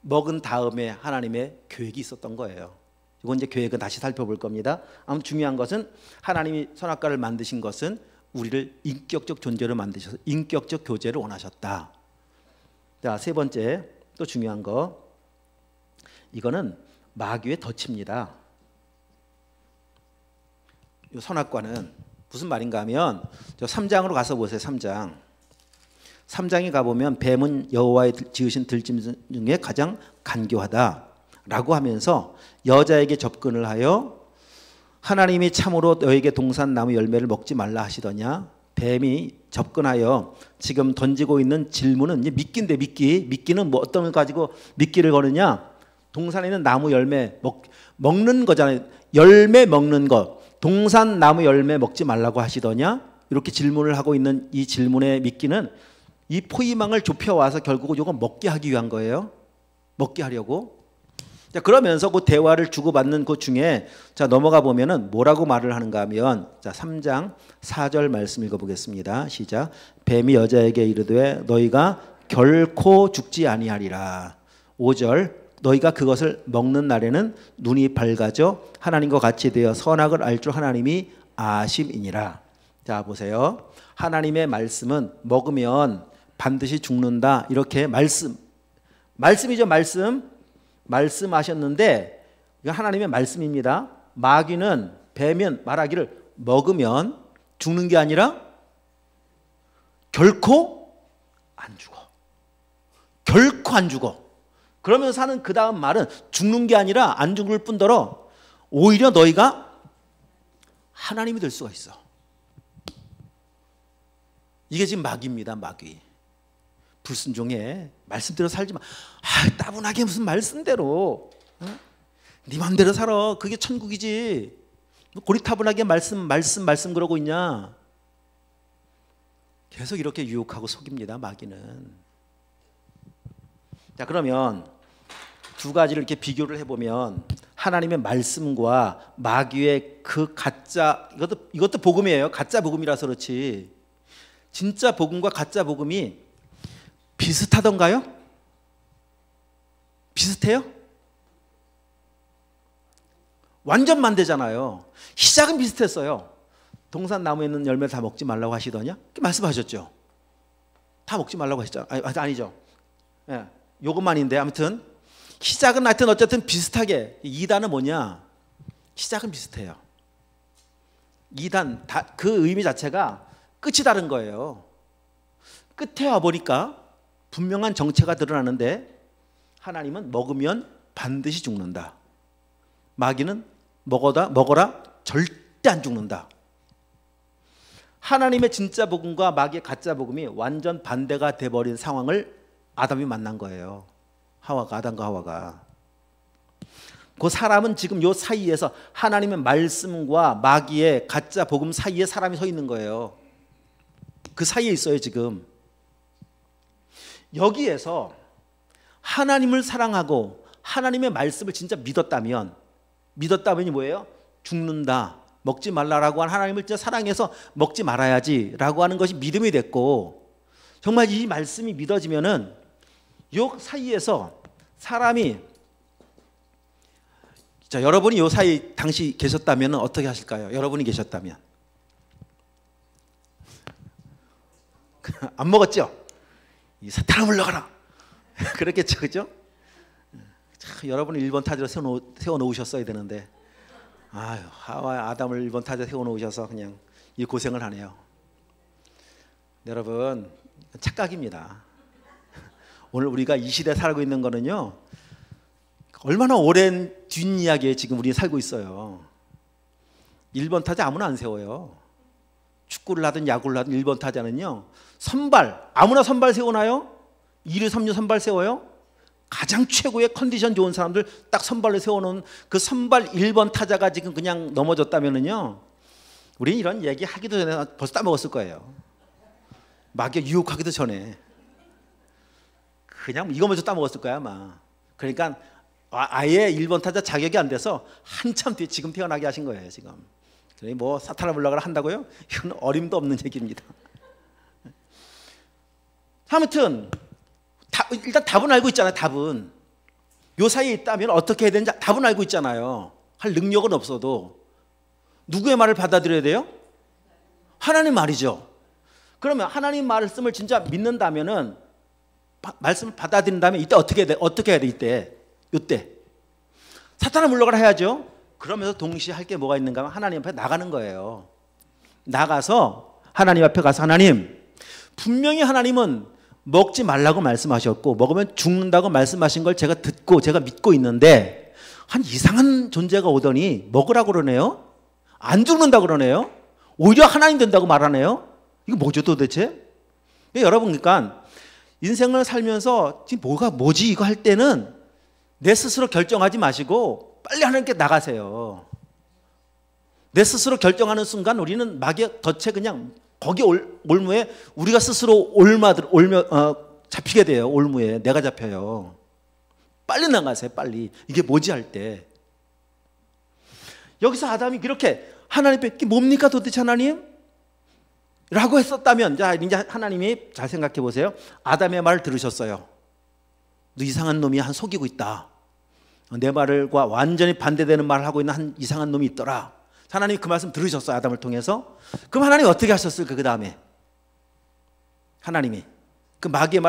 먹은 다음에 하나님의 계획이 있었던 거예요. 이건 이제 계획은 다시 살펴볼 겁니다. 아무튼 중요한 것은 하나님이 선악과를 만드신 것은 우리를 인격적 존재로 만드셔서 인격적 교제를 원하셨다. 자, 세 번째 또 중요한 거, 이거는 마귀의 덫입니다. 이 선악과는 무슨 말인가 하면 저 3장으로 가서 보세요. 3장에 가보면 뱀은 여호와의 지으신 들짐승 중에 가장 간교하다라고 하면서 여자에게 접근을 하여 하나님이 참으로 너에게 동산나무 열매를 먹지 말라 하시더냐. 뱀이 접근하여 지금 던지고 있는 질문은 이제 미끼인데, 미끼는 뭐 어떤 걸 가지고 미끼를 거느냐. 동산에 있는 나무 열매 먹는 거잖아요. 열매 먹는 것. 동산나무 열매 먹지 말라고 하시더냐. 이렇게 질문을 하고 있는 이 질문의 미끼는 이 포위망을 좁혀와서 결국은 이거 먹게 하기 위한 거예요. 먹게 하려고. 자, 그러면서 그 대화를 주고받는 그 중에 자, 넘어가 보면은 뭐라고 말을 하는가 하면 자, 3장 4절 말씀 읽어보겠습니다. 시작. 뱀이 여자에게 이르되 너희가 결코 죽지 아니하리라. 5절. 너희가 그것을 먹는 날에는 눈이 밝아져 하나님과 같이 되어 선악을 알 줄 하나님이 아심이니라. 자, 보세요. 하나님의 말씀은 먹으면 반드시 죽는다. 이렇게 말씀이죠. 말씀하셨는데 이거 하나님의 말씀입니다. 마귀는 뱀은 말하기를 먹으면 죽는 게 아니라 결코 안 죽어. 결코 안 죽어. 그러면서 하는 그 다음 말은 죽는 게 아니라 안 죽을 뿐더러 오히려 너희가 하나님이 될 수가 있어. 이게 지금 마귀입니다. 마귀. 불순종해. 말씀대로 살지 마. 따분하게 무슨 말씀대로. 네 맘대로 살아. 그게 천국이지. 고리타분하게 말씀 그러고 있냐. 계속 이렇게 유혹하고 속입니다. 마귀는. 자, 그러면 두 가지를 이렇게 비교를 해보면 하나님의 말씀과 마귀의 그 가짜, 이것도 복음이에요. 가짜 복음이라서 그렇지. 진짜 복음과 가짜 복음이 비슷하던가요? 비슷해요? 완전 반대잖아요. 시작은 비슷했어요. 동산나무에 있는 열매 다 먹지 말라고 하시더냐? 말씀하셨죠. 다 먹지 말라고 하셨잖아요. 아니죠. 예, 요것만인데 아무튼 시작은 하여튼 어쨌든 비슷하게. 이단은 뭐냐? 시작은 비슷해요. 이단 그 의미 자체가 끝이 다른 거예요. 끝에 와보니까 분명한 정체가 드러나는데 하나님은 먹으면 반드시 죽는다. 마귀는 먹어라 절대 안 죽는다. 하나님의 진짜 복음과 마귀의 가짜 복음이 완전 반대가 돼버린 상황을 아담이 만난 거예요. 아담과 하와가. 그 사람은 지금 요 사이에서 하나님의 말씀과 마귀의 가짜 복음 사이에 사람이 서 있는 거예요. 그 사이에 있어요 지금. 여기에서 하나님을 사랑하고 하나님의 말씀을 진짜 믿었다면이 뭐예요? 죽는다. 먹지 말라라고 한 하나님을 진짜 사랑해서 먹지 말아야지라고 하는 것이 믿음이 됐고, 정말 이 말씀이 믿어지면은 요 사이에서 사람이, 자, 여러분이 요 사이 당시 계셨다면 어떻게 하실까요? 여러분이 계셨다면 안 먹었죠? 이 사탄아 물러가라 그랬겠죠, 그죠? 여러분이 1번 타자로 세워놓으셨어야 되는데, 하와 아담을 1번 타자에 세워놓으셔서 그냥 이 고생을 하네요. 여러분, 착각입니다. 오늘 우리가 이 시대에 살고 있는 거는요, 얼마나 오랜 뒷이야기에 지금 우리 살고 있어요. 1번 타자 아무나 안 세워요. 축구를 하든 야구를 하든 1번 타자는요, 선발, 아무나 선발 세우나요? 2루 3루 선발 세워요? 가장 최고의 컨디션 좋은 사람들 딱 선발로 세워놓은 그 선발 1번 타자가 지금 그냥 넘어졌다면은요, 우리는 이런 얘기 하기도 전에 벌써 따먹었을 거예요. 마귀가 유혹하기도 전에 그냥 이거 먼저 따먹었을 거야 아마. 그러니까 아예 1번 타자 자격이 안 돼서 한참 뒤에 지금 태어나게 하신 거예요 지금. 그러니 뭐 사탄아 물러가라 한다고요? 이건 어림도 없는 얘기입니다. 아무튼 일단 답은 알고 있잖아요. 답은 요 사이에 있다면 어떻게 해야 되는지 답은 알고 있잖아요. 할 능력은 없어도 누구의 말을 받아들여야 돼요? 하나님 말이죠. 그러면 하나님 말씀을 진짜 믿는다면은 말씀을 받아들인다면 이때 어떻게 해야 돼? 이때 사탄을 물러가라 해야죠. 그러면서 동시에 할 게 뭐가 있는가 하면 하나님 앞에 나가는 거예요. 나가서 하나님 앞에 가서 하나님, 분명히 하나님은 먹지 말라고 말씀하셨고 먹으면 죽는다고 말씀하신 걸 제가 듣고 제가 믿고 있는데 한 이상한 존재가 오더니 먹으라고 그러네요. 안 죽는다고 그러네요. 오히려 하나님 된다고 말하네요. 이거 뭐죠 도대체? 여러분, 그러니까 인생을 살면서 지금 뭐지 이거 할 때는 내 스스로 결정하지 마시고 빨리 하나님께 나가세요. 내 스스로 결정하는 순간 우리는 마귀의 덫에 그냥 거기 올무에 우리가 스스로 잡히게 돼요. 올무에 내가 잡혀요. 빨리 나가세요. 빨리. 이게 뭐지 할 때. 여기서 아담이 이렇게 하나님께 이게 뭡니까 도대체 하나님? 라고 했었다면 자 이제 하나님이 잘 생각해 보세요. 아담의 말을 들으셨어요. 너 이상한 놈이 한 속이고 있다. 내 말과 완전히 반대되는 말을 하고 있는 한 이상한 놈이 있더라. 하나님이 그 말씀 들으셨어요. 아담을 통해서. 그럼 하나님이 어떻게 하셨을까? 그 다음에 하나님이 그 마귀의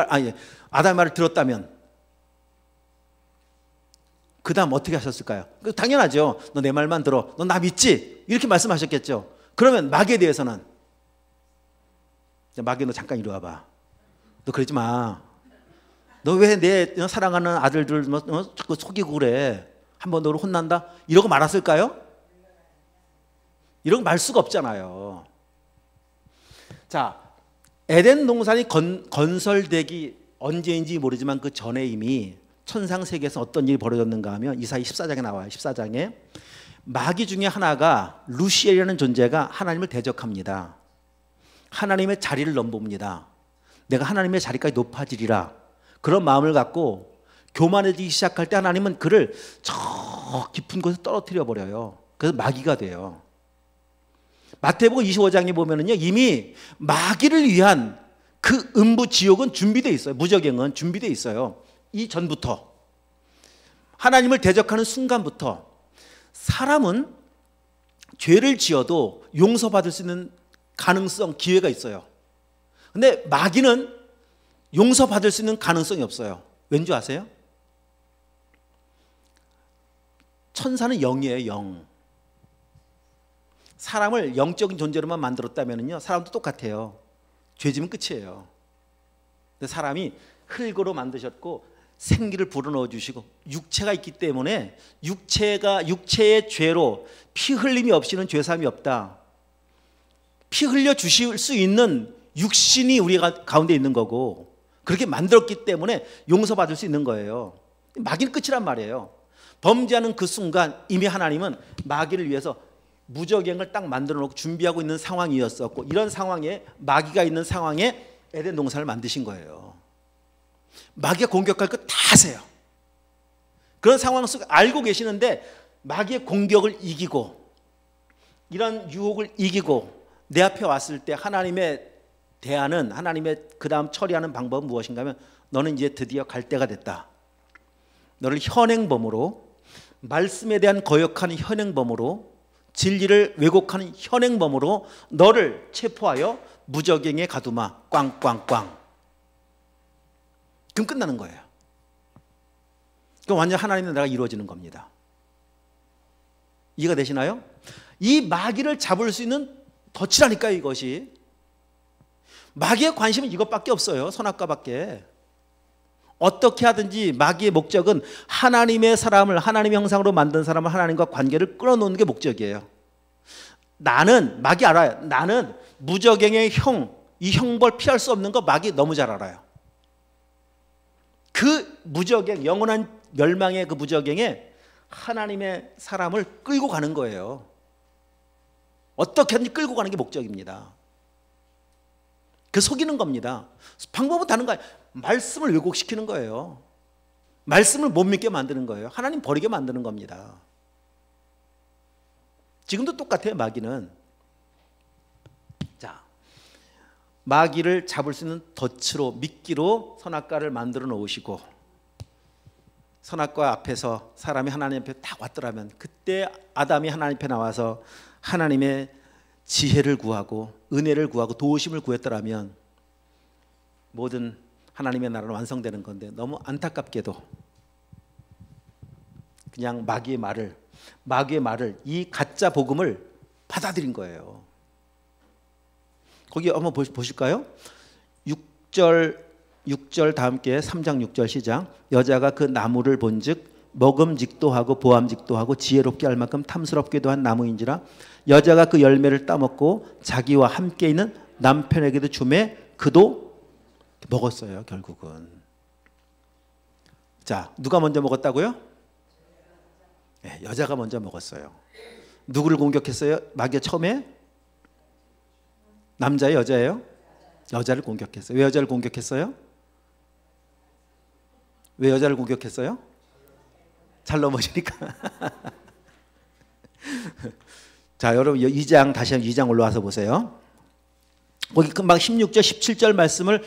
아담의 말을 들었다면 그 다음 어떻게 하셨을까요? 당연하죠. 너 내 말만 들어. 너 나 믿지? 이렇게 말씀하셨겠죠. 그러면 마귀에 대해서는 마귀 너 잠깐 이리 와봐. 너 그러지 마. 너 왜 내 사랑하는 아들들 자꾸 속이고 그래. 한번 너를 혼난다? 이러고 말았을까요? 이러고 말 수가 없잖아요. 자, 에덴 동산이 건설되기 언제인지 모르지만 그 전에 이미 천상 세계에서 어떤 일이 벌어졌는가 하면 이사야 14장에 나와요. 14장에 마귀 중에 하나가 루시엘이라는 존재가 하나님을 대적합니다. 하나님의 자리를 넘봅니다. 내가 하나님의 자리까지 높아지리라. 그런 마음을 갖고 교만해지기 시작할 때 하나님은 그를 저 깊은 곳에 떨어뜨려 버려요. 그래서 마귀가 돼요. 마태복음 25장에 보면은요, 이미 마귀를 위한 그 음부 지옥은 준비되어 있어요. 무저갱은 준비되어 있어요. 이 전부터 하나님을 대적하는 순간부터 사람은 죄를 지어도 용서받을 수 있는 가능성, 기회가 있어요. 근데 마귀는 용서받을 수 있는 가능성이 없어요. 왠지 아세요? 천사는 영이에요. 영. 사람을 영적인 존재로만 만들었다면요, 사람도 똑같아요. 죄지면 끝이에요. 근데 사람이 흙으로 만드셨고 생기를 불어넣어 주시고 육체가 있기 때문에 육체의 죄로 피 흘림이 없이는 죄사함이 없다. 피 흘려 주실 수 있는 육신이 우리가 가운데 있는 거고 그렇게 만들었기 때문에 용서받을 수 있는 거예요. 마귀는 끝이란 말이에요. 범죄하는 그 순간 이미 하나님은 마귀를 위해서 무저갱을 딱 만들어 놓고 준비하고 있는 상황이었었고, 이런 상황에 마귀가 있는 상황에 에덴 동산을 만드신 거예요. 마귀가 공격할 거 다 하세요. 그런 상황 속에 알고 계시는데 마귀의 공격을 이기고 이런 유혹을 이기고 내 앞에 왔을 때 하나님의 대안은, 하나님의 그 다음 처리하는 방법은 무엇인가 하면 너는 이제 드디어 갈 때가 됐다. 너를 현행범으로, 말씀에 대한 거역하는 현행범으로, 진리를 왜곡하는 현행범으로 너를 체포하여 무저갱에 가두마. 꽝꽝꽝. 그럼 끝나는 거예요. 그럼 완전 하나님의 나라가 이루어지는 겁니다. 이해가 되시나요? 이 마귀를 잡을 수 있는 덫이라니까요, 이것이. 마귀의 관심은 이것밖에 없어요. 선악과밖에. 어떻게 하든지 마귀의 목적은 하나님의 사람을, 하나님의 형상으로 만든 사람을 하나님과 관계를 끊어놓는 게 목적이에요. 나는, 마귀 알아요. 나는 무저갱의 이 형벌 피할 수 없는 거 마귀 너무 잘 알아요. 그 무저갱, 영원한 멸망의 그 무저갱에 하나님의 사람을 끌고 가는 거예요. 어떻게 하든지 끌고 가는 게 목적입니다. 그 속이는 겁니다. 방법은 다른 거예요. 말씀을 왜곡시키는 거예요. 말씀을 못 믿게 만드는 거예요. 하나님 버리게 만드는 겁니다. 지금도 똑같아요. 마귀는. 자, 마귀를 잡을 수 있는 덫으로, 미끼로 선악과를 만들어 놓으시고 선악과 앞에서 사람이 하나님 앞에 딱 왔더라면, 그때 아담이 하나님 앞에 나와서 하나님의 지혜를 구하고 은혜를 구하고 도우심을 구했더라면 모든 하나님의 나라는 완성되는 건데, 너무 안타깝게도 그냥 마귀의 말을 이 가짜 복음을 받아들인 거예요. 거기 한번 보실까요? 6절 다 함께 3장 6절 시작. 여자가 그 나무를 본즉 먹음직도 하고 보암직도 하고 지혜롭게 할 만큼 탐스럽게도 한 나무인지라 여자가 그 열매를 따먹고 자기와 함께 있는 남편에게도 주매 그도 먹었어요. 결국은. 자, 누가 먼저 먹었다고요? 네, 여자가 먼저 먹었어요. 누구를 공격했어요? 마귀가 처음에? 남자예요, 여자예요? 여자를 공격했어요. 왜 여자를 공격했어요? 왜 여자를 공격했어요? 잘 넘어지니까. 자, 여러분 2장 다시 한번 2장 올라와서 보세요. 거기 금방 16절 17절 말씀을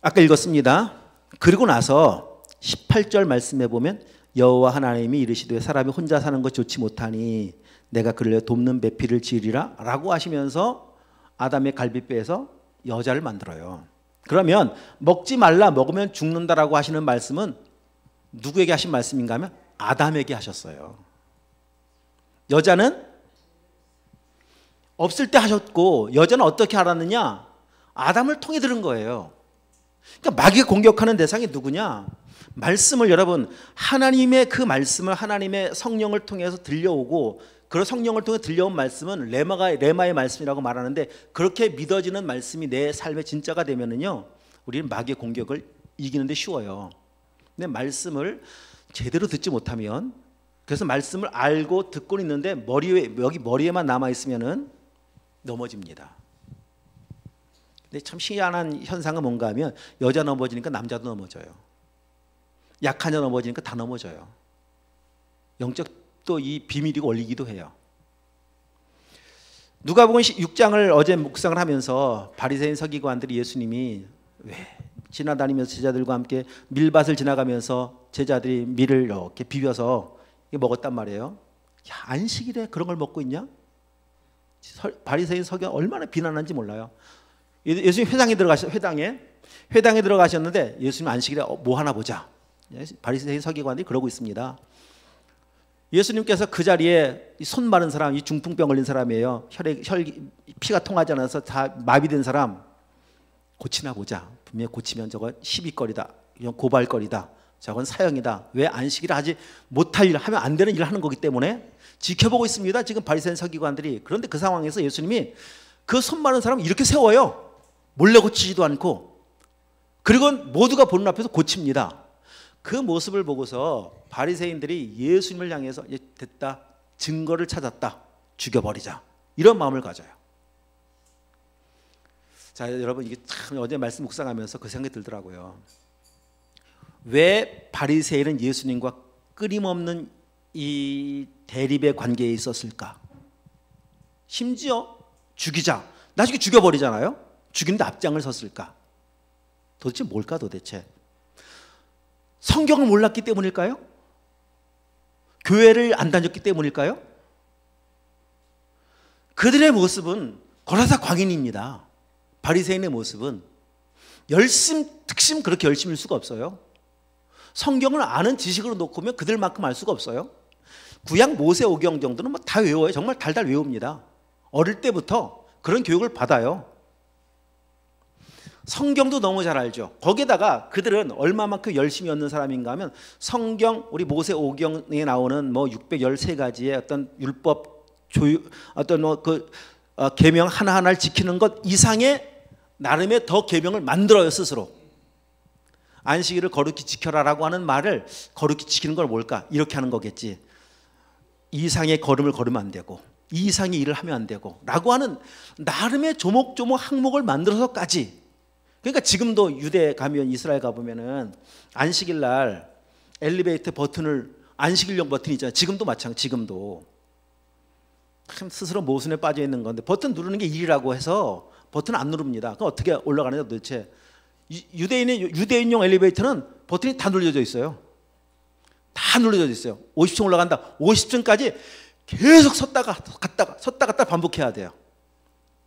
아까 읽었습니다. 그리고 나서 18절 말씀에 보면 여호와 하나님이 이르시되 사람이 혼자 사는 것 좋지 못하니 내가 그를 돕는 배필을 지으리라 라고 하시면서 아담의 갈비뼈에서 여자를 만들어요. 그러면 먹지 말라, 먹으면 죽는다라고 하시는 말씀은 누구에게 하신 말씀인가 하면 아담에게 하셨어요. 여자는 없을 때 하셨고, 여자는 어떻게 알았느냐? 아담을 통해 들은 거예요. 그러니까 마귀가 공격하는 대상이 누구냐? 말씀을, 여러분, 하나님의 그 말씀을 하나님의 성령을 통해서 들려오고, 그 성령을 통해 들려온 말씀은 레마의 말씀이라고 말하는데, 그렇게 믿어지는 말씀이 내 삶의 진짜가 되면은요, 우리는 마귀의 공격을 이기는데 쉬워요. 근데 말씀을 제대로 듣지 못하면, 그래서 말씀을 알고 듣고 있는데 여기 머리에만 남아 있으면은 넘어집니다. 근데 참 희한한 현상은 뭔가 하면 여자 넘어지니까 남자도 넘어져요. 약한 자 넘어지니까 다 넘어져요. 영적 또 이 비밀이고 원리기도 해요. 누가복음 6장을 어제 묵상을 하면서 바리새인 서기관들이 예수님이 왜 지나다니면서 제자들과 함께 밀밭을 지나가면서 제자들이 밀을 이렇게 비벼서 먹었단 말이에요. 야, 안식일에 그런 걸 먹고 있냐? 바리새인 서기관 얼마나 비난한지 몰라요. 예수님 회당에 들어가셨는데 예수님 안식일에 뭐 하나 보자. 바리새인 서기관들이 그러고 있습니다. 예수님께서 그 자리에 손 마른 사람, 이 중풍병 걸린 사람이에요. 피가 통하지 않아서 다 마비된 사람 고치나 보자. 분명히 고치면 저건 시비거리다, 고발거리다, 저건 사형이다. 왜 안식일을 하지 못할 일, 하면 안 되는 일을 하는 거기 때문에 지켜보고 있습니다. 지금 바리새인 서기관들이. 그런데 그 상황에서 예수님이 그 손 마른 사람을 이렇게 세워요. 몰래 고치지도 않고. 그리고 모두가 보는 앞에서 고칩니다. 그 모습을 보고서 바리새인들이 예수님을 향해서 됐다, 증거를 찾았다, 죽여버리자, 이런 마음을 가져요. 자, 여러분, 이게 참 어제 말씀 묵상하면서 그 생각이 들더라고요. 왜 바리새인은 예수님과 끊임없는 이 대립의 관계에 있었을까? 심지어 죽이자, 나중에 죽여버리잖아요. 죽이는데 앞장을 섰을까? 도대체 뭘까 도대체? 성경을 몰랐기 때문일까요? 교회를 안 다녔기 때문일까요? 그들의 모습은 거라사 광인입니다. 바리새인의 모습은 특심 그렇게 열심일 수가 없어요. 성경을 아는 지식으로 놓고 보면 그들만큼 알 수가 없어요. 구약 모세오경 정도는 뭐 다 외워요. 정말 달달 외웁니다. 어릴 때부터 그런 교육을 받아요. 성경도 너무 잘 알죠. 거기에다가 그들은 얼마만큼 열심히 얻는 사람인가 하면 성경, 우리 모세오경에 나오는 뭐 613가지의 어떤 율법, 어떤 계명 하나하나를 지키는 것 이상의 나름의 더 계명을 만들어요, 스스로. 안식일을 거룩히 지켜라라고 하는 말을 거룩히 지키는 걸 뭘까? 이렇게 하는 거겠지. 이상의 걸음을 걸으면 안 되고, 이상의 일을 하면 안 되고 라고 하는 나름의 조목조목 항목을 만들어서까지. 그러니까 지금도 유대 가면, 이스라엘 가보면은 안식일 날 엘리베이터 버튼을, 안식일용 버튼이 있잖아요. 지금도 마찬가지. 지금도 참 스스로 모순에 빠져 있는 건데, 버튼 누르는 게 일이라고 해서 버튼 안 누릅니다. 그럼 어떻게 올라가느냐 도대체. 유대인용 엘리베이터는 버튼이 다 눌려져 있어요. 다 눌러져 있어요. 50층 올라간다. 50층까지 계속 섰다가 갔다가 반복해야 돼요.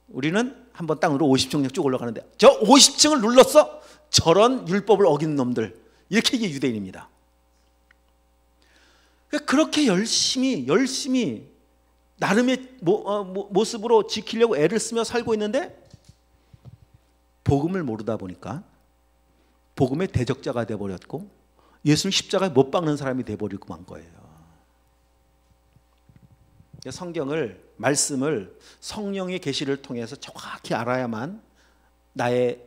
우리는 한번 딱 눌러 50층 쭉 올라가는데 저 50층을 눌렀어? 저런 율법을 어기는 놈들. 이렇게 이게 유대인입니다. 그렇게 열심히 나름의 모습으로 지키려고 애를 쓰며 살고 있는데 복음을 모르다 보니까 복음의 대적자가 돼버렸고 예수를 십자가에 못 박는 사람이 돼버리고 만 거예요. 성경을, 말씀을 성령의 계시를 통해서 정확히 알아야만 내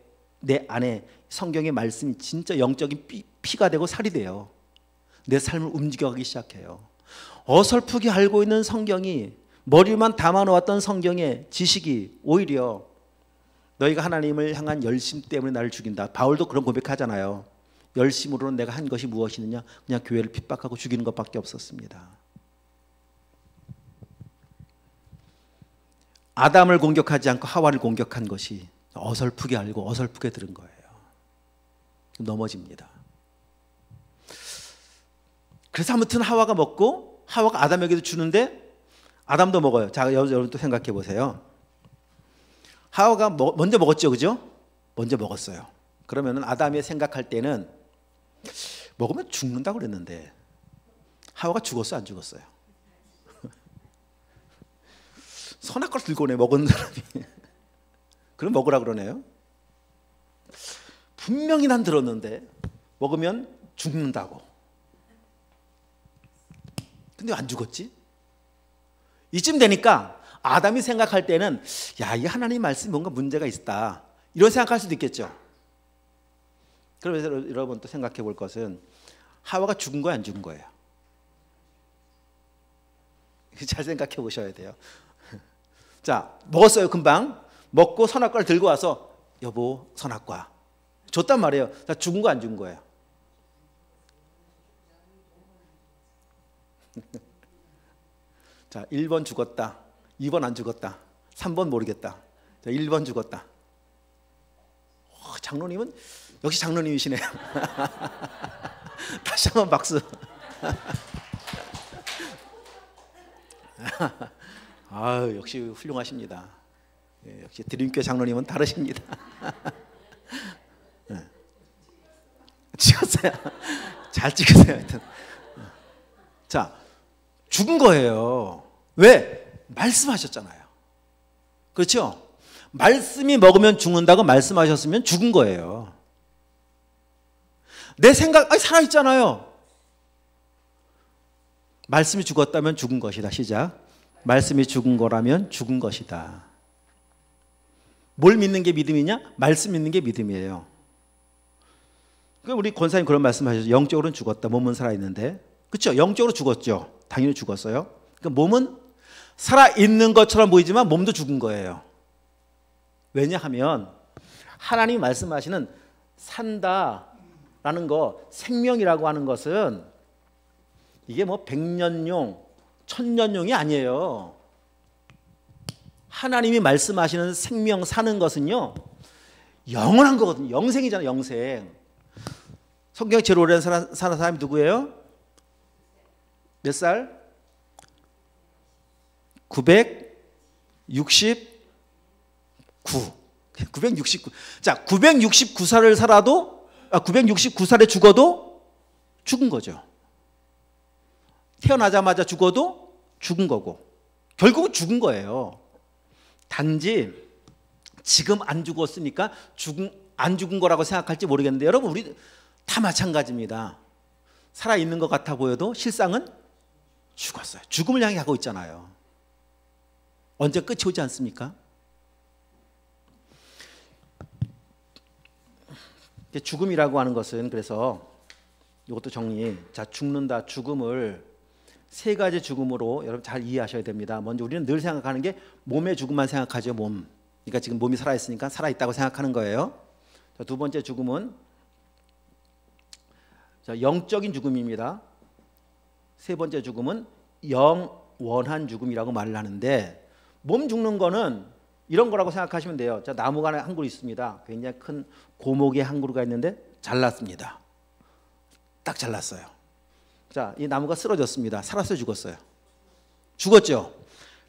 안에 성경의 말씀이 진짜 영적인 피가 되고 살이 돼요. 내 삶을 움직여가기 시작해요. 어설프게 알고 있는 성경이, 머리만 담아놓았던 성경의 지식이 오히려 너희가 하나님을 향한 열심 때문에 나를 죽인다. 바울도 그런 고백하잖아요. 열심으로는 내가 한 것이 무엇이느냐? 그냥 교회를 핍박하고 죽이는 것밖에 없었습니다. 아담을 공격하지 않고 하와를 공격한 것이 어설프게 알고 어설프게 들은 거예요. 넘어집니다. 그래서 아무튼 하와가 먹고 하와가 아담에게도 주는데 아담도 먹어요. 자, 여러분 또 생각해 보세요. 하와가 먼저 먹었죠, 그죠? 먼저 먹었어요. 그러면은 아담이 생각할 때는 먹으면 죽는다고 그랬는데 하와가 죽었어요, 안 죽었어요? 선악과를 들고 오네, 먹은 사람이. 그럼 먹으라 그러네요. 분명히 난 들었는데 먹으면 죽는다고. 근데 안 죽었지? 이쯤 되니까 아담이 생각할 때는 야, 이 하나님 말씀이 뭔가 문제가 있다, 이런 생각할 수도 있겠죠. 그러면서 여러분 또 생각해 볼 것은 하와가 죽은 거야, 안 죽은 거예요? 잘 생각해 보셔야 돼요. 자, 먹었어요. 금방 먹고 선악과를 들고 와서 여보, 선악과 줬단 말이에요. 자, 죽은 거 안 죽은 거예요? 자, 1번 죽었다, 2번 안 죽었다, 3번 모르겠다. 자, 1번 죽었다. 장로님은 역시 장로님이시네요. 다시 한번 박수. 아유, 역시 훌륭하십니다. 역시 드림교회 장로님은 다르십니다. 찍었어요. 잘 찍으세요. 하여튼. 자, 죽은 거예요. 왜? 말씀하셨잖아요. 그렇죠? 말씀이 먹으면 죽는다고 말씀하셨으면 죽은 거예요. 내 생각, 살아있잖아요. 말씀이 죽었다면 죽은 것이다. 시작. 말씀이 죽은 거라면 죽은 것이다. 뭘 믿는 게 믿음이냐? 말씀 믿는 게 믿음이에요. 우리 권사님 그런 말씀하셨죠. 영적으로는 죽었다, 몸은 살아있는데. 그렇죠? 영적으로 죽었죠. 당연히 죽었어요. 그러니까 몸은 살아있는 것처럼 보이지만 몸도 죽은 거예요. 왜냐하면 하나님이 말씀하시는 산다라는 거, 생명이라고 하는 것은 이게 뭐 100년용, 1000년용이 아니에요. 하나님이 말씀하시는 생명, 사는 것은요, 영원한 거거든요. 영생이잖아요, 영생. 성경 제일 오래 사는 사람이 누구예요? 몇 살? 969. 969. 자, 969살을 살아도, 969살에 죽어도 죽은 거죠. 태어나자마자 죽어도 죽은 거고, 결국은 죽은 거예요. 단지 지금 안 죽었으니까 안 죽은 거라고 생각할지 모르겠는데, 여러분, 우리 다 마찬가지입니다. 살아있는 것 같아 보여도 실상은 죽었어요. 죽음을 향해 가고 있잖아요. 언제 끝이 오지 않습니까? 죽음이라고 하는 것은, 그래서 이것도 정리. 자, 죽는다, 죽음을 세 가지 죽음으로 여러분 잘 이해하셔야 됩니다. 먼저 우리는 늘 생각하는 게 몸의 죽음만 생각하죠. 몸. 그러니까 지금 몸이 살아있으니까 살아있다고 생각하는 거예요. 자, 두 번째 죽음은 영적인 죽음입니다. 세 번째 죽음은 영원한 죽음이라고 말을 하는데, 몸 죽는 거는 이런 거라고 생각하시면 돼요. 자, 나무가 한 그루 있습니다. 굉장히 큰 고목의 한 그루가 있는데 잘랐습니다. 딱 잘랐어요. 자, 이 나무가 쓰러졌습니다. 살았어요, 죽었어요? 죽었죠.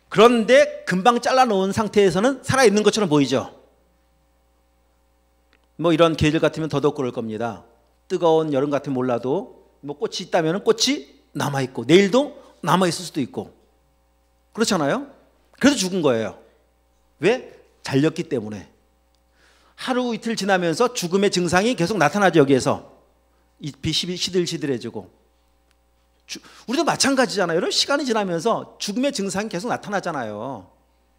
그런데 금방 잘라놓은 상태에서는 살아있는 것처럼 보이죠. 뭐 이런 계절 같으면 더더욱 그럴 겁니다. 뜨거운 여름 같으면 몰라도 뭐 꽃이 있다면 꽃이 남아있고 내일도 남아있을 수도 있고 그렇잖아요. 그래서 죽은 거예요. 왜? 잘렸기 때문에. 하루 이틀 지나면서 죽음의 증상이 계속 나타나죠. 여기에서 잎이 시들시들해지고. 우리도 마찬가지잖아요. 이런 시간이 지나면서 죽음의 증상이 계속 나타나잖아요.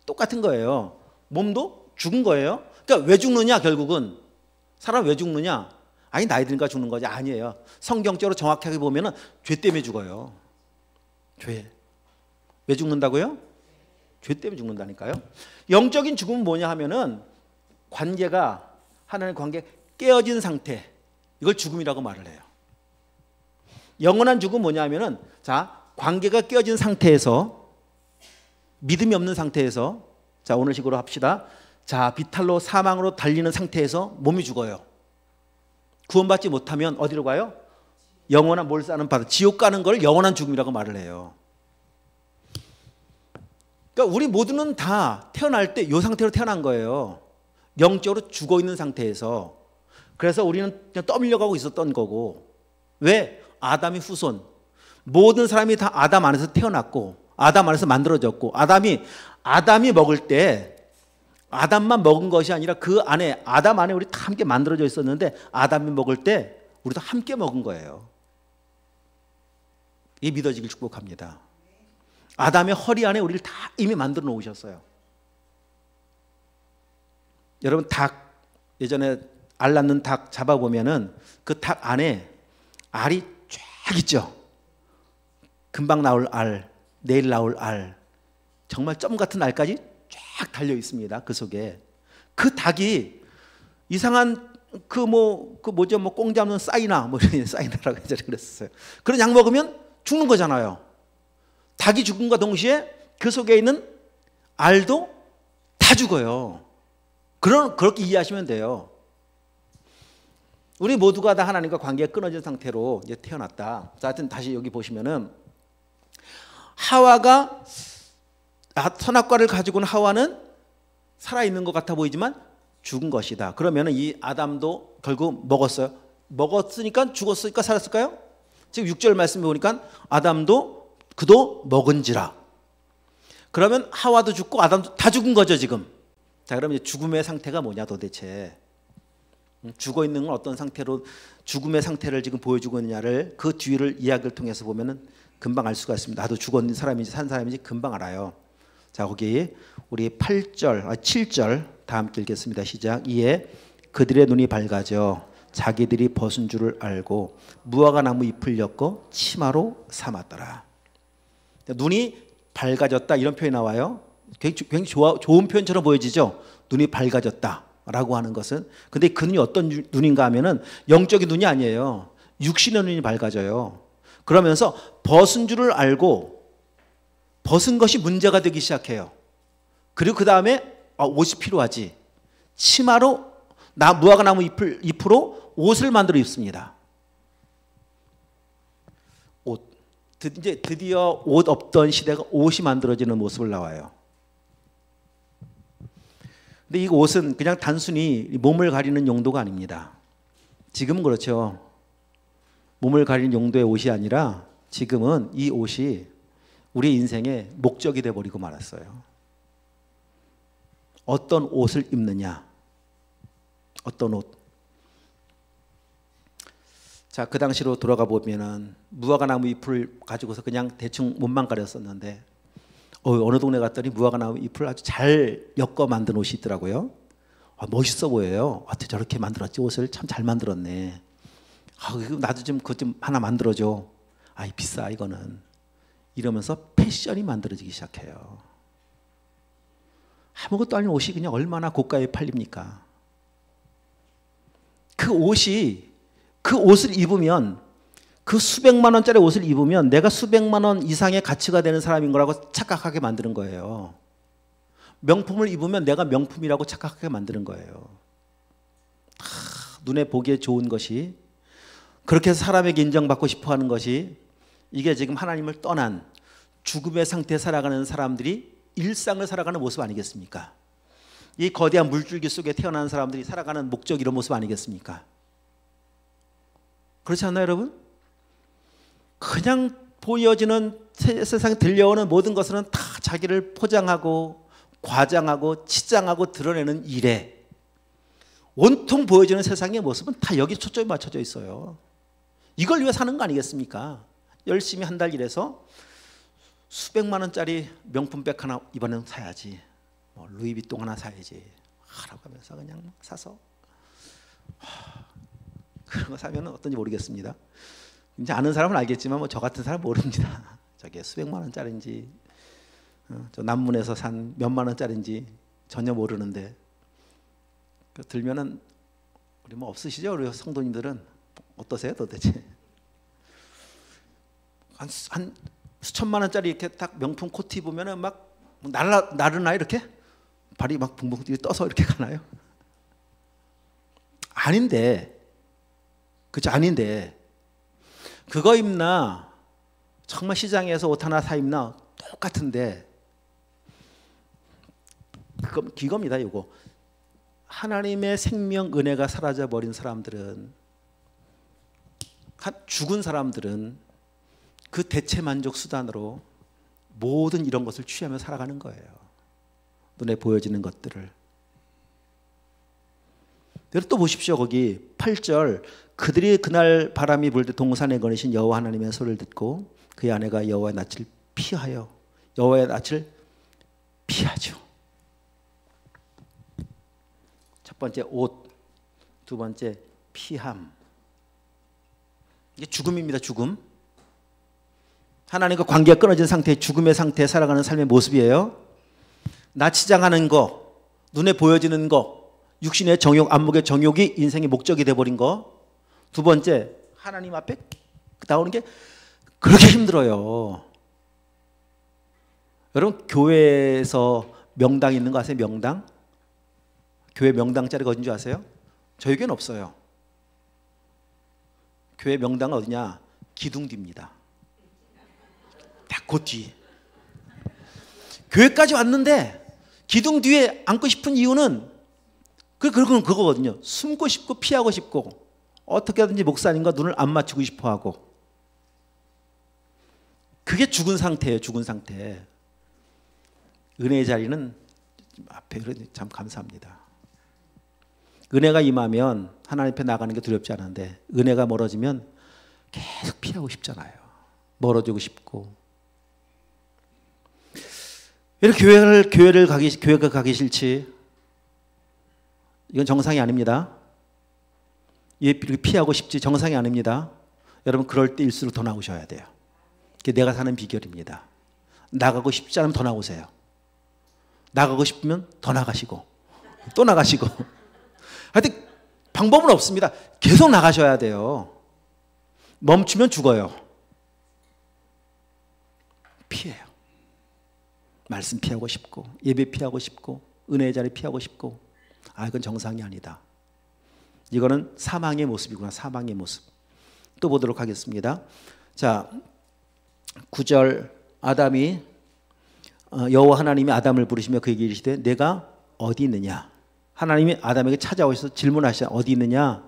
똑같은 거예요. 몸도 죽은 거예요. 그러니까 왜 죽느냐 결국은. 사람 왜 죽느냐? 아니 나이 드니까 죽는 거지. 아니에요. 성경적으로 정확하게 보면은 죄 때문에 죽어요. 죄. 왜 죽는다고요? 죄 때문에 죽는다니까요. 영적인 죽음은 뭐냐 하면은 관계가 하나님의 관계 깨어진 상태. 이걸 죽음이라고 말을 해요. 영원한 죽음은 뭐냐 하면은 자, 관계가 깨어진 상태에서 믿음이 없는 상태에서 자, 오늘 식으로 합시다. 자, 비탈로 사망으로 달리는 상태에서 몸이 죽어요. 구원받지 못하면 어디로 가요? 영원한 뭘 사는 바다, 지옥 가는 걸 영원한 죽음이라고 말을 해요. 그러니까 우리 모두는 다 태어날 때 이 상태로 태어난 거예요. 영적으로 죽어 있는 상태에서. 그래서 우리는 그냥 떠밀려가고 있었던 거고. 왜? 아담의 후손. 모든 사람이 다 아담 안에서 태어났고 아담 안에서 만들어졌고 아담이 먹을 때 아담만 먹은 것이 아니라 그 안에 아담 안에 우리 다 함께 만들어져 있었는데 아담이 먹을 때 우리도 함께 먹은 거예요. 이게 믿어지길 축복합니다. 아담의 허리 안에 우리를 다 이미 만들어 놓으셨어요. 여러분 닭 예전에 알 낳는 닭 잡아보면은 그 닭 안에 알이 쫙 있죠. 금방 나올 알, 내일 나올 알, 정말 점 같은 알까지 쫙 달려 있습니다. 그 속에 그 닭이 이상한 뭐죠? 꽁 잡는 사이나 사이나라고 예전에 그랬었어요. 그런 약 먹으면 죽는 거잖아요. 닭이 죽음과 동시에 그 속에 있는 알도 다 죽어요. 그렇게 이해하시면 돼요. 우리 모두가 다 하나님과 관계가 끊어진 상태로 이제 태어났다. 자, 하여튼 다시 여기 보시면은 하와가 선악과를 가지고 온 하와는 살아있는 것 같아 보이지만 죽은 것이다. 그러면은 이 아담도 결국 먹었어요. 먹었으니까 죽었으니까 살았을까요? 지금 6절 말씀에 보니까 아담도 그도 먹은지라. 그러면 하와도 죽고 아담도 다 죽은 거죠 지금. 자, 그럼 이제 죽음의 상태가 뭐냐 도대체. 죽어 있는 건 어떤 상태로 죽음의 상태를 지금 보여주고 있느냐를 그 뒤를 이야기를 통해서 보면은 금방 알 수가 있습니다. 나도 죽었는 사람인지 산 사람인지 금방 알아요. 자, 거기 우리 7절 다 함께 읽겠습니다. 시작. 이에 그들의 눈이 밝아져 자기들이 벗은 줄을 알고 무화과 나무 잎을 엮어 치마로 삼았더라. 눈이 밝아졌다 이런 표현이 나와요. 굉장히 좋은 표현처럼 보여지죠. 눈이 밝아졌다라고 하는 것은. 근데 그 눈이 어떤 눈인가 하면은 영적인 눈이 아니에요. 육신의 눈이 밝아져요. 그러면서 벗은 줄을 알고 벗은 것이 문제가 되기 시작해요. 그리고 그 다음에 옷이 필요하지. 치마로 무화과 나무 잎으로 옷을 만들어 입습니다. 옷. 이제 드디어 옷 없던 시대가 옷이 만들어지는 모습을 나와요. 근데 이 옷은 그냥 단순히 몸을 가리는 용도가 아닙니다. 지금은 그렇죠. 몸을 가리는 용도의 옷이 아니라 지금은 이 옷이 우리 인생의 목적이 되어버리고 말았어요. 어떤 옷을 입느냐. 어떤 옷. 자, 그 당시로 돌아가 보면은 무화과 나무 잎을 가지고서 그냥 대충 몸만 가렸었는데 어느 동네 갔더니 무화과 나무 잎을 아주 잘 엮어 만든 옷이 있더라고요. 멋있어 보여요. 어떻게 저렇게 만들었지? 옷을 참 잘 만들었네. 나도 좀 그것 좀 하나 만들어줘. 비싸 이거는. 이러면서 패션이 만들어지기 시작해요. 아무것도 아닌 옷이 그냥 얼마나 고가에 팔립니까? 그 옷을 입으면 그 수백만 원짜리 옷을 입으면 내가 수백만 원 이상의 가치가 되는 사람인 거라고 착각하게 만드는 거예요. 명품을 입으면 내가 명품이라고 착각하게 만드는 거예요. 눈에 보기에 좋은 것이 그렇게 해서 사람에게 인정받고 싶어 하는 것이 이게 지금 하나님을 떠난 죽음의 상태에 살아가는 사람들이 일상을 살아가는 모습 아니겠습니까? 이 거대한 물줄기 속에 태어난 사람들이 살아가는 목적, 이런 모습 아니겠습니까? 그렇지 않나요, 여러분? 그냥 보여지는 세상에 들려오는 모든 것은 다 자기를 포장하고 과장하고 치장하고 드러내는 일에 온통 보여지는 세상의 모습은 다 여기 초점이 맞춰져 있어요. 이걸 위해 사는 거 아니겠습니까? 열심히 한 달 일해서 수백만 원짜리 명품백 하나 이번엔 사야지, 뭐 루이비통 하나 사야지 하라고 하면서 그냥 사서 그런 거 사면 어떤지 모르겠습니다. 이제 아는 사람은 알겠지만 뭐 저 같은 사람 모릅니다. 저게 수백만 원짜리인지 저 남문에서 산 몇만 원짜리인지 전혀 모르는데, 들면은 우리 뭐 없으시죠? 우리 성도님들은 어떠세요 도대체? 한 수천만 원짜리 이렇게 딱 명품 코트 입으면은 막 나르나 이렇게 발이 막 붕붕 떠서 이렇게 가나요? 아닌데, 그죠? 아닌데 그거 입나 정말 시장에서 옷 하나 사 입나 똑같은데, 이겁니다. 이거 하나님의 생명 은혜가 사라져 버린 사람들은, 죽은 사람들은 그 대체 만족 수단으로 모든 이런 것을 취하며 살아가는 거예요. 눈에 보여지는 것들을. 또 보십시오. 거기 8절, 그들이 그날 바람이 불 때 동산에 거니신 여호와 하나님의 소리를 듣고 그의 아내가 여호와의 낯을 피하여, 여호와의 낯을 피하죠. 첫 번째 옷, 두 번째 피함. 이게 죽음입니다. 죽음. 하나님과 관계가 끊어진 상태의 죽음의 상태에 살아가는 삶의 모습이에요. 나 치장하는 거, 눈에 보여지는 거, 육신의 정욕, 안목의 정욕이 인생의 목적이 돼버린 거. 두 번째, 하나님 앞에 나오는 게 그렇게 힘들어요. 여러분, 교회에서 명당 있는 거 아세요? 명당? 교회 명당 자리가 어딘 줄 아세요? 저희 교회는 없어요. 교회 명당은 어디냐? 기둥 뒤입니다. 딱 그 뒤. 교회까지 왔는데 기둥 뒤에 앉고 싶은 이유는 그건 그거거든요. 숨고 싶고 피하고 싶고 어떻게든지 목사님과 눈을 안 맞추고 싶어 하고. 그게 죽은 상태예요. 죽은 상태. 은혜의 자리는 앞에 참 감사합니다. 은혜가 임하면 하나님 앞에 나가는 게 두렵지 않은데, 은혜가 멀어지면 계속 피하고 싶잖아요. 멀어지고 싶고. 이렇게 교회가 가기 싫지? 이건 정상이 아닙니다. 이렇게 피하고 싶지? 정상이 아닙니다. 여러분, 그럴 때일수록 더 나오셔야 돼요. 그게 내가 사는 비결입니다. 나가고 싶지 않으면 더 나오세요. 나가고 싶으면 더 나가시고 또 나가시고. 하여튼 방법은 없습니다. 계속 나가셔야 돼요. 멈추면 죽어요. 피해요. 말씀 피하고 싶고, 예배 피하고 싶고, 은혜의 자리 피하고 싶고. 이건 정상이 아니다. 이거는 사망의 모습이구나. 사망의 모습. 또 보도록 하겠습니다. 자, 9절, 아담이 여호와 하나님이 아담을 부르시며 그에게 이르시되 내가 어디 있느냐. 하나님이 아담에게 찾아오셔서 질문하시자. 어디 있느냐.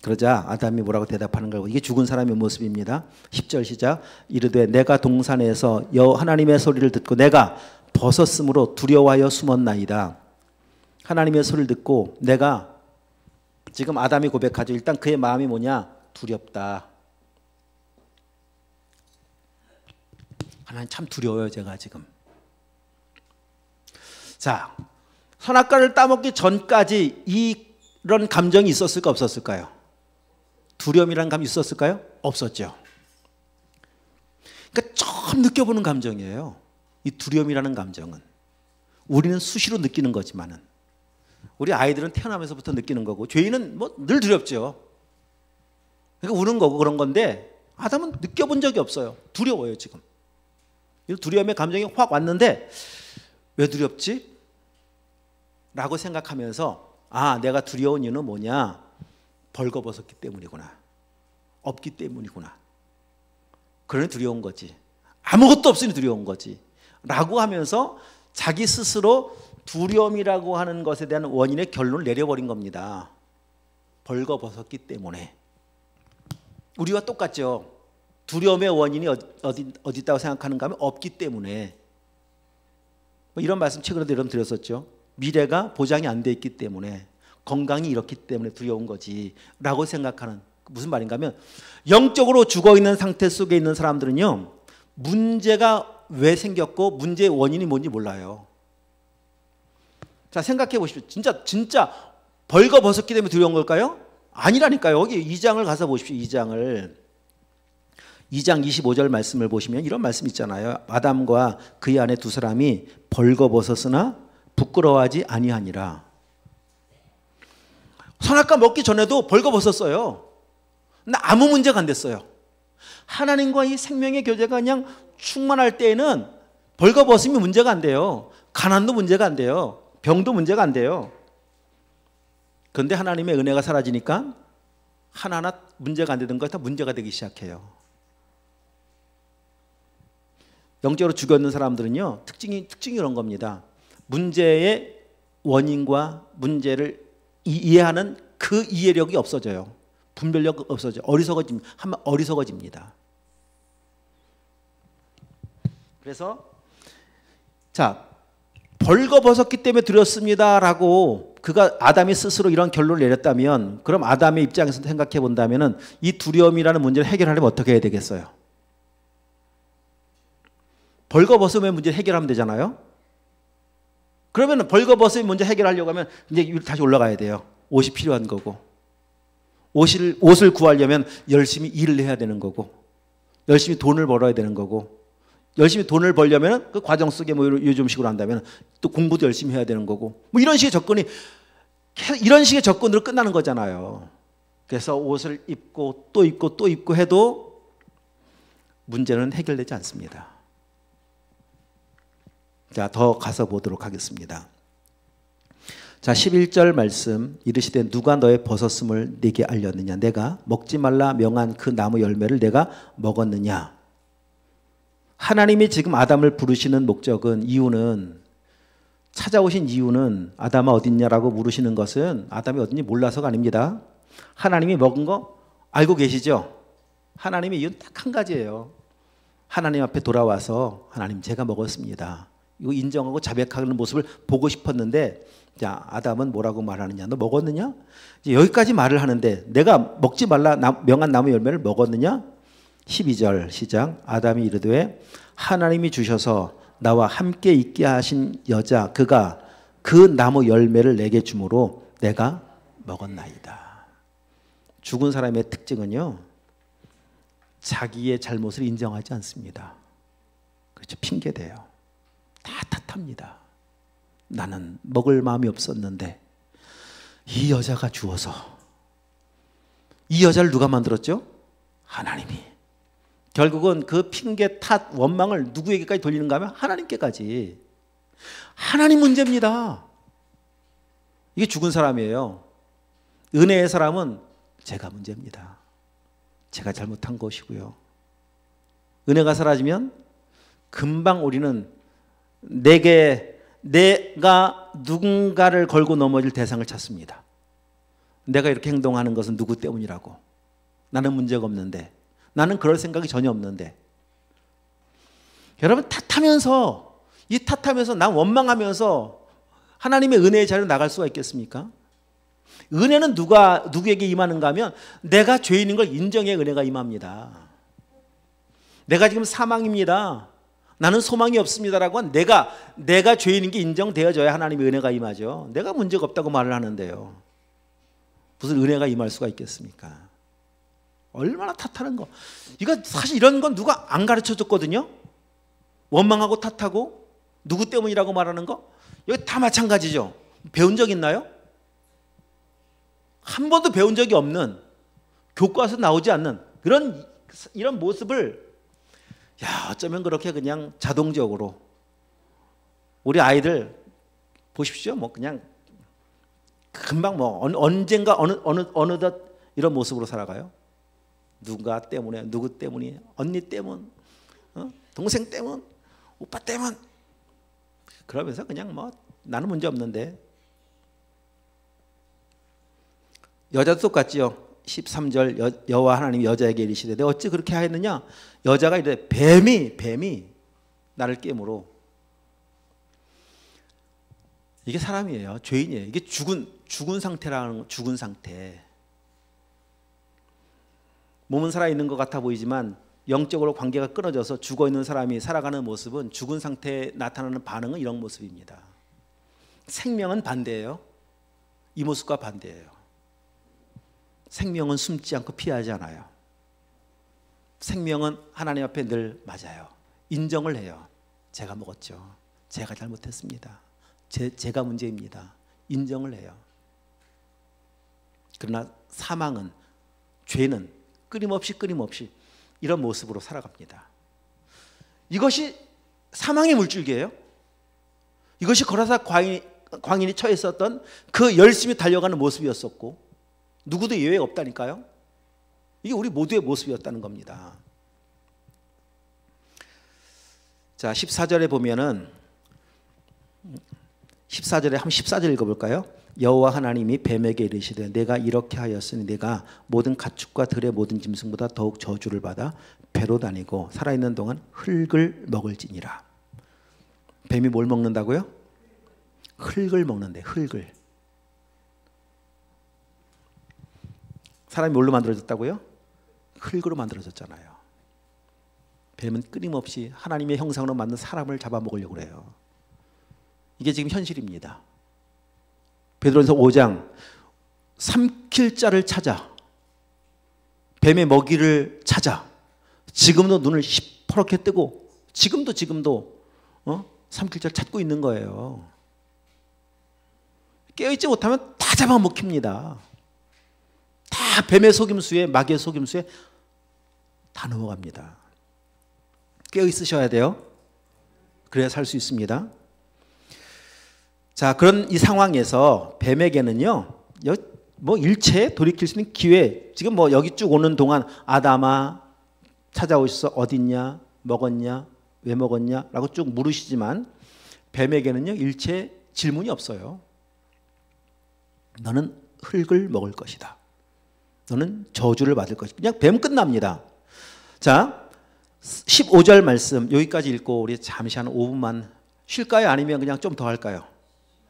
그러자 아담이 뭐라고 대답하는 거고, 이게 죽은 사람의 모습입니다. 10절 시작. 이르되 내가 동산에서 여호와 하나님의 소리를 듣고 내가 벗었으므로 두려워하여 숨었나이다. 하나님의 소리를 듣고 내가, 지금 아담이 고백하죠. 일단 그의 마음이 뭐냐? 두렵다. 하나님 참 두려워요. 제가 지금. 자, 선악과를 따먹기 전까지 이런 감정이 있었을까 없었을까요? 두려움이라는 감이 있었을까요? 없었죠. 그러니까 처음 느껴보는 감정이에요. 이 두려움이라는 감정은. 우리는 수시로 느끼는 거지만은, 우리 아이들은 태어나면서부터 느끼는 거고, 죄인은 뭐 늘 두렵죠. 그러니까 우는 거고 그런 건데, 아담은 느껴본 적이 없어요. 두려워요 지금. 이 두려움의 감정이 확 왔는데 왜 두렵지? 라고 생각하면서, 내가 두려운 이유는 뭐냐? 벌거벗었기 때문이구나. 없기 때문이구나. 그러니 두려운 거지. 아무것도 없으니 두려운 거지. 라고 하면서 자기 스스로 두려움이라고 하는 것에 대한 원인의 결론을 내려버린 겁니다. 벌거벗었기 때문에. 우리와 똑같죠. 두려움의 원인이 어디 있다고 생각하는가 하면 없기 때문에. 뭐 이런 말씀 최근에도 여러분 드렸었죠. 미래가 보장이 안 돼 있기 때문에, 건강이 이렇기 때문에 두려운 거지 라고 생각하는, 무슨 말인가 하면 영적으로 죽어있는 상태 속에 있는 사람들은요, 문제가 왜 생겼고 문제의 원인이 뭔지 몰라요. 자, 생각해 보십시오. 진짜 벌거벗었기 때문에 두려운 걸까요? 아니라니까요. 여기 2장을 가서 보십시오. 2장 25절 말씀을 보시면 이런 말씀 있잖아요. 아담과 그의 아내 두 사람이 벌거벗었으나 부끄러워하지 아니하니라. 선악과 먹기 전에도 벌거벗었어요. 근데 아무 문제가 안 됐어요. 하나님과 이 생명의 교제가 그냥 충만할 때에는 벌거벗음이 문제가 안 돼요. 가난도 문제가 안 돼요. 병도 문제가 안 돼요. 그런데 하나님의 은혜가 사라지니까 하나하나 문제가 안 되던 것 다 문제가 되기 시작해요. 영적으로 죽어있는 사람들은요, 특징이 이런 겁니다. 문제의 원인과 문제를 이해하는 그 이해력이 없어져요. 분별력이 없어져요. 어리석어집니다. 그래서 자, 벌거벗었기 때문에 두렵습니다라고 아담이 스스로 이런 결론을 내렸다면, 그럼 아담의 입장에서 생각해 본다면은 이 두려움이라는 문제를 해결하려면 어떻게 해야 되겠어요? 벌거벗음의 문제를 해결하면 되잖아요. 그러면 벌거벗음의 문제 해결하려고 하면 이제 다시 올라가야 돼요. 옷이 필요한 거고, 옷을 구하려면 열심히 일을 해야 되는 거고, 열심히 돈을 벌어야 되는 거고, 열심히 돈을 벌려면 그 과정 속에 뭐 요즘식으로 한다면 또 공부도 열심히 해야 되는 거고, 뭐 이런 식의 접근이 이런 식의 접근으로 끝나는 거잖아요. 그래서 옷을 입고 또 입고 또 입고 해도 문제는 해결되지 않습니다. 자, 더 가서 보도록 하겠습니다. 자, 11절 말씀. 이르시되 누가 너의 벗었음을 네게 알렸느냐? 내가 먹지 말라 명한 그 나무 열매를 내가 먹었느냐? 하나님이 지금 아담을 부르시는 이유는, 찾아오신 이유는 아담아 어딨냐라고 물으시는 것은 아담이 어딘지 몰라서가 아닙니다. 하나님이 먹은 거 알고 계시죠? 하나님의 이유는 딱 한 가지예요. 하나님 앞에 돌아와서 하나님 제가 먹었습니다. 이거 인정하고 자백하는 모습을 보고 싶었는데, 자, 아담은 뭐라고 말하느냐? 너 먹었느냐? 이제 여기까지 말을 하는데 내가 먹지 말라 명한 나무 열매를 먹었느냐? 12절 시작. 아담이 이르되 하나님이 주셔서 나와 함께 있게 하신 여자 그가 그 나무 열매를 내게 주므로 내가 먹었나이다. 죽은 사람의 특징은요, 자기의 잘못을 인정하지 않습니다. 그렇죠. 핑계대요. 다 탓합니다. 나는 먹을 마음이 없었는데 이 여자가 주어서. 이 여자를 누가 만들었죠? 하나님이. 결국은 그 핑계, 탓, 원망을 누구에게까지 돌리는가 하면 하나님께까지. 하나님 문제입니다. 이게 죽은 사람이에요. 은혜의 사람은 제가 문제입니다. 제가 잘못한 것이고요. 은혜가 사라지면 금방 우리는 내가 누군가를 걸고 넘어질 대상을 찾습니다. 내가 이렇게 행동하는 것은 누구 때문이라고. 나는 문제가 없는데, 나는 그럴 생각이 전혀 없는데. 여러분, 탓하면서 난 원망하면서 하나님의 은혜의 자리로 나갈 수가 있겠습니까? 은혜는 누구에게 임하는가 하면 내가 죄인인 걸 인정해 은혜가 임합니다. 내가 지금 사망입니다. 나는 소망이 없습니다라고 한 내가 죄인인 게 인정되어져야 하나님의 은혜가 임하죠. 내가 문제가 없다고 말을 하는데요. 무슨 은혜가 임할 수가 있겠습니까? 얼마나 탓하는 거. 이거 사실 이런 건 누가 안 가르쳐 줬거든요. 원망하고 탓하고 누구 때문이라고 말하는 거. 여기 다 마찬가지죠. 배운 적 있나요? 한 번도 배운 적이 없는, 교과서 나오지 않는 이런 모습을, 야, 어쩌면 그렇게 그냥 자동적으로 우리 아이들 보십시오. 뭐 그냥 금방 뭐 언젠가 어느덧 이런 모습으로 살아가요. 누가 때문에, 누구 때문이, 언니 때문, 동생 때문, 오빠 때문. 그러면서 그냥 뭐 나는 문제 없는데. 여자도 똑같지요. 13절 여호와 하나님이 여자에게 이르시되 내가 어찌 그렇게 하였느냐. 여자가 이래 뱀이 나를 깨물어. 이게 사람이에요. 죄인이에요. 이게 죽은 상태라는, 죽은 상태. 몸은 살아있는 것 같아 보이지만 영적으로 관계가 끊어져서 죽어있는 사람이 살아가는 모습은, 죽은 상태에 나타나는 반응은 이런 모습입니다. 생명은 반대예요. 이 모습과 반대예요. 생명은 숨지 않고 피하지 않아요. 생명은 하나님 앞에 늘 맞아요. 인정을 해요. 제가 먹었죠. 제가 잘못했습니다. 제가 문제입니다. 인정을 해요. 그러나 사망은, 죄는 끊임없이 이런 모습으로 살아갑니다. 이것이 사망의 물줄기예요. 이것이 거라사 광인이 처해 있었던 그 열심히 달려가는 모습이었었고, 누구도 예외가 없다니까요. 이게 우리 모두의 모습이었다는 겁니다. 자, 14절에 보면은 14절에 한번 14절 읽어볼까요? 여호와 하나님이 뱀에게 이르시되 내가 이렇게 하였으니 내가 모든 가축과 들의 모든 짐승보다 더욱 저주를 받아 배로 다니고 살아있는 동안 흙을 먹을지니라. 뱀이 뭘 먹는다고요? 흙을 먹는데, 흙을. 사람이 뭘로 만들어졌다고요? 흙으로 만들어졌잖아요. 뱀은 끊임없이 하나님의 형상으로 만든 사람을 잡아먹으려고 해요. 이게 지금 현실입니다. 베드로전서 5장, 삼킬 자를 찾아, 뱀의 먹이를 찾아, 지금도 눈을 시퍼렇게 뜨고 지금도 삼킬 자를 찾고 있는 거예요. 깨어있지 못하면 다 잡아먹힙니다. 다 뱀의 속임수에, 마귀의 속임수에 다 넘어갑니다. 깨어있으셔야 돼요. 그래야 살 수 있습니다. 자, 그런 이 상황에서 뱀에게는요, 뭐 일체에 돌이킬 수 있는 기회, 지금 뭐 여기 쭉 오는 동안 아담아 찾아오셔서 어딨냐, 먹었냐, 왜 먹었냐 라고 쭉 물으시지만 뱀에게는요 일체 질문이 없어요. 너는 흙을 먹을 것이다. 너는 저주를 받을 것이다. 그냥 뱀 끝납니다. 자, 15절 말씀 여기까지 읽고 우리 잠시 한 5분만 쉴까요? 아니면 그냥 좀 더 할까요?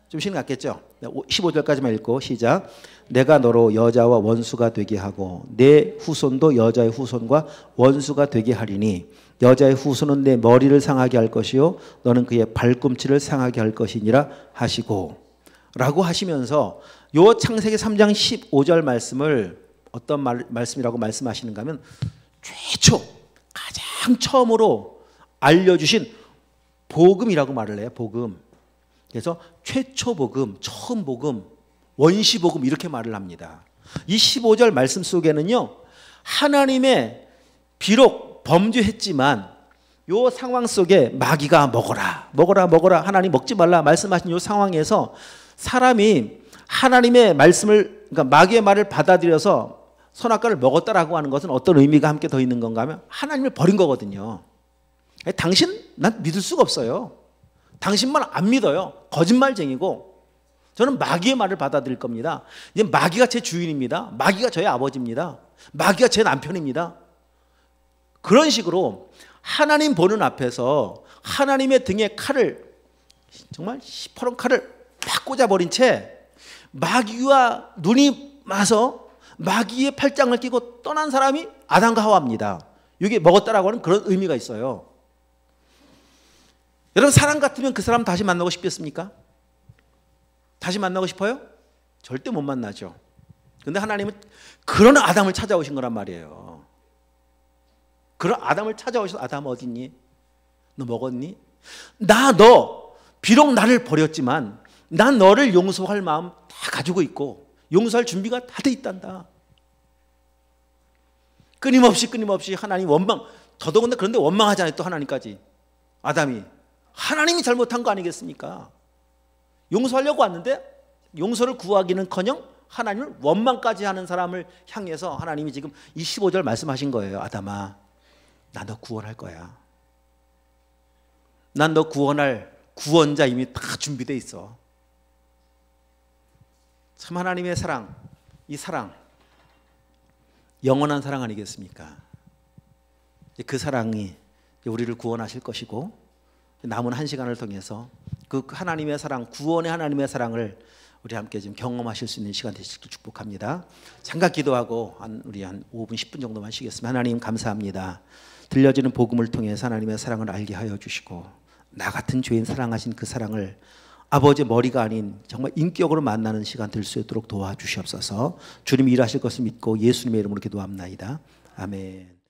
좀 쉬는 게 낫겠죠? 15절까지만 읽고 시작. 내가 너로 여자와 원수가 되게 하고 내 후손도 여자의 후손과 원수가 되게 하리니 여자의 후손은 내 머리를 상하게 할 것이요 너는 그의 발꿈치를 상하게 할 것이니라 하시고, 라고 하시면서 요 창세기 3장 15절 말씀을 어떤 말씀이라고 말씀하시는가 하면 최초 가장 처음으로 알려주신 복음이라고 말을 해요. 복음. 그래서 최초 복음, 처음 복음, 원시 복음 이렇게 말을 합니다. 이 15절 말씀 속에는요, 하나님의 비록 범죄했지만 요 상황 속에 마귀가 먹어라 하나님 먹지 말라 말씀하신 요 상황에서 사람이 하나님의 말씀을, 그러니까 마귀의 말을 받아들여서 선악과를 먹었다라고 하는 것은 어떤 의미가 함께 더 있는 건가 하면 하나님을 버린 거거든요. 당신 난 믿을 수가 없어요. 당신만 안 믿어요. 거짓말쟁이고 저는 마귀의 말을 받아들일 겁니다. 이제 마귀가 제 주인입니다. 마귀가 저의 아버지입니다. 마귀가 제 남편입니다. 그런 식으로 하나님 보는 앞에서 하나님의 등에 칼을, 정말 시퍼런 칼을 팍 꽂아버린 채 마귀와 눈이 마서 마귀의 팔짱을 끼고 떠난 사람이 아담과 하와입니다. 이게 먹었다라고 하는 그런 의미가 있어요. 여러분, 사람 같으면 그 사람 다시 만나고 싶겠습니까? 다시 만나고 싶어요? 절대 못 만나죠. 그런데 하나님은 그런 아담을 찾아오신 거란 말이에요. 그런 아담을 찾아오셔서 아담 어딨니? 너 먹었니? 너 비록 나를 버렸지만 난 너를 용서할 마음 다 가지고 있고 용서할 준비가 다 돼 있단다. 끊임없이 하나님 원망, 더더군다나 그런데 원망하잖아요. 또 하나님까지. 아담이 하나님이 잘못한 거 아니겠습니까? 용서하려고 왔는데 용서를 구하기는커녕 하나님을 원망까지 하는 사람을 향해서 하나님이 지금 이 15절 말씀하신 거예요. 아담아, 나 너 구원할 거야. 난 너 구원할 구원자 이미 다 준비되어 있어. 참 하나님의 사랑, 이 사랑 영원한 사랑 아니겠습니까? 그 사랑이 우리를 구원하실 것이고 남은 한 시간을 통해서 그 하나님의 사랑, 구원의 하나님의 사랑을 우리 함께 지금 경험하실 수 있는 시간 되시길 축복합니다. 잠깐 기도하고 우리 한 5분 10분 정도만 쉬겠습니다. 하나님 감사합니다. 들려지는 복음을 통해서 하나님의 사랑을 알게 하여 주시고 나 같은 죄인 사랑하신 그 사랑을 아버지의 머리가 아닌 정말 인격으로 만나는 시간 될 수 있도록 도와주시옵소서. 주님 일하실 것을 믿고 예수님의 이름으로 기도합나이다. 아멘.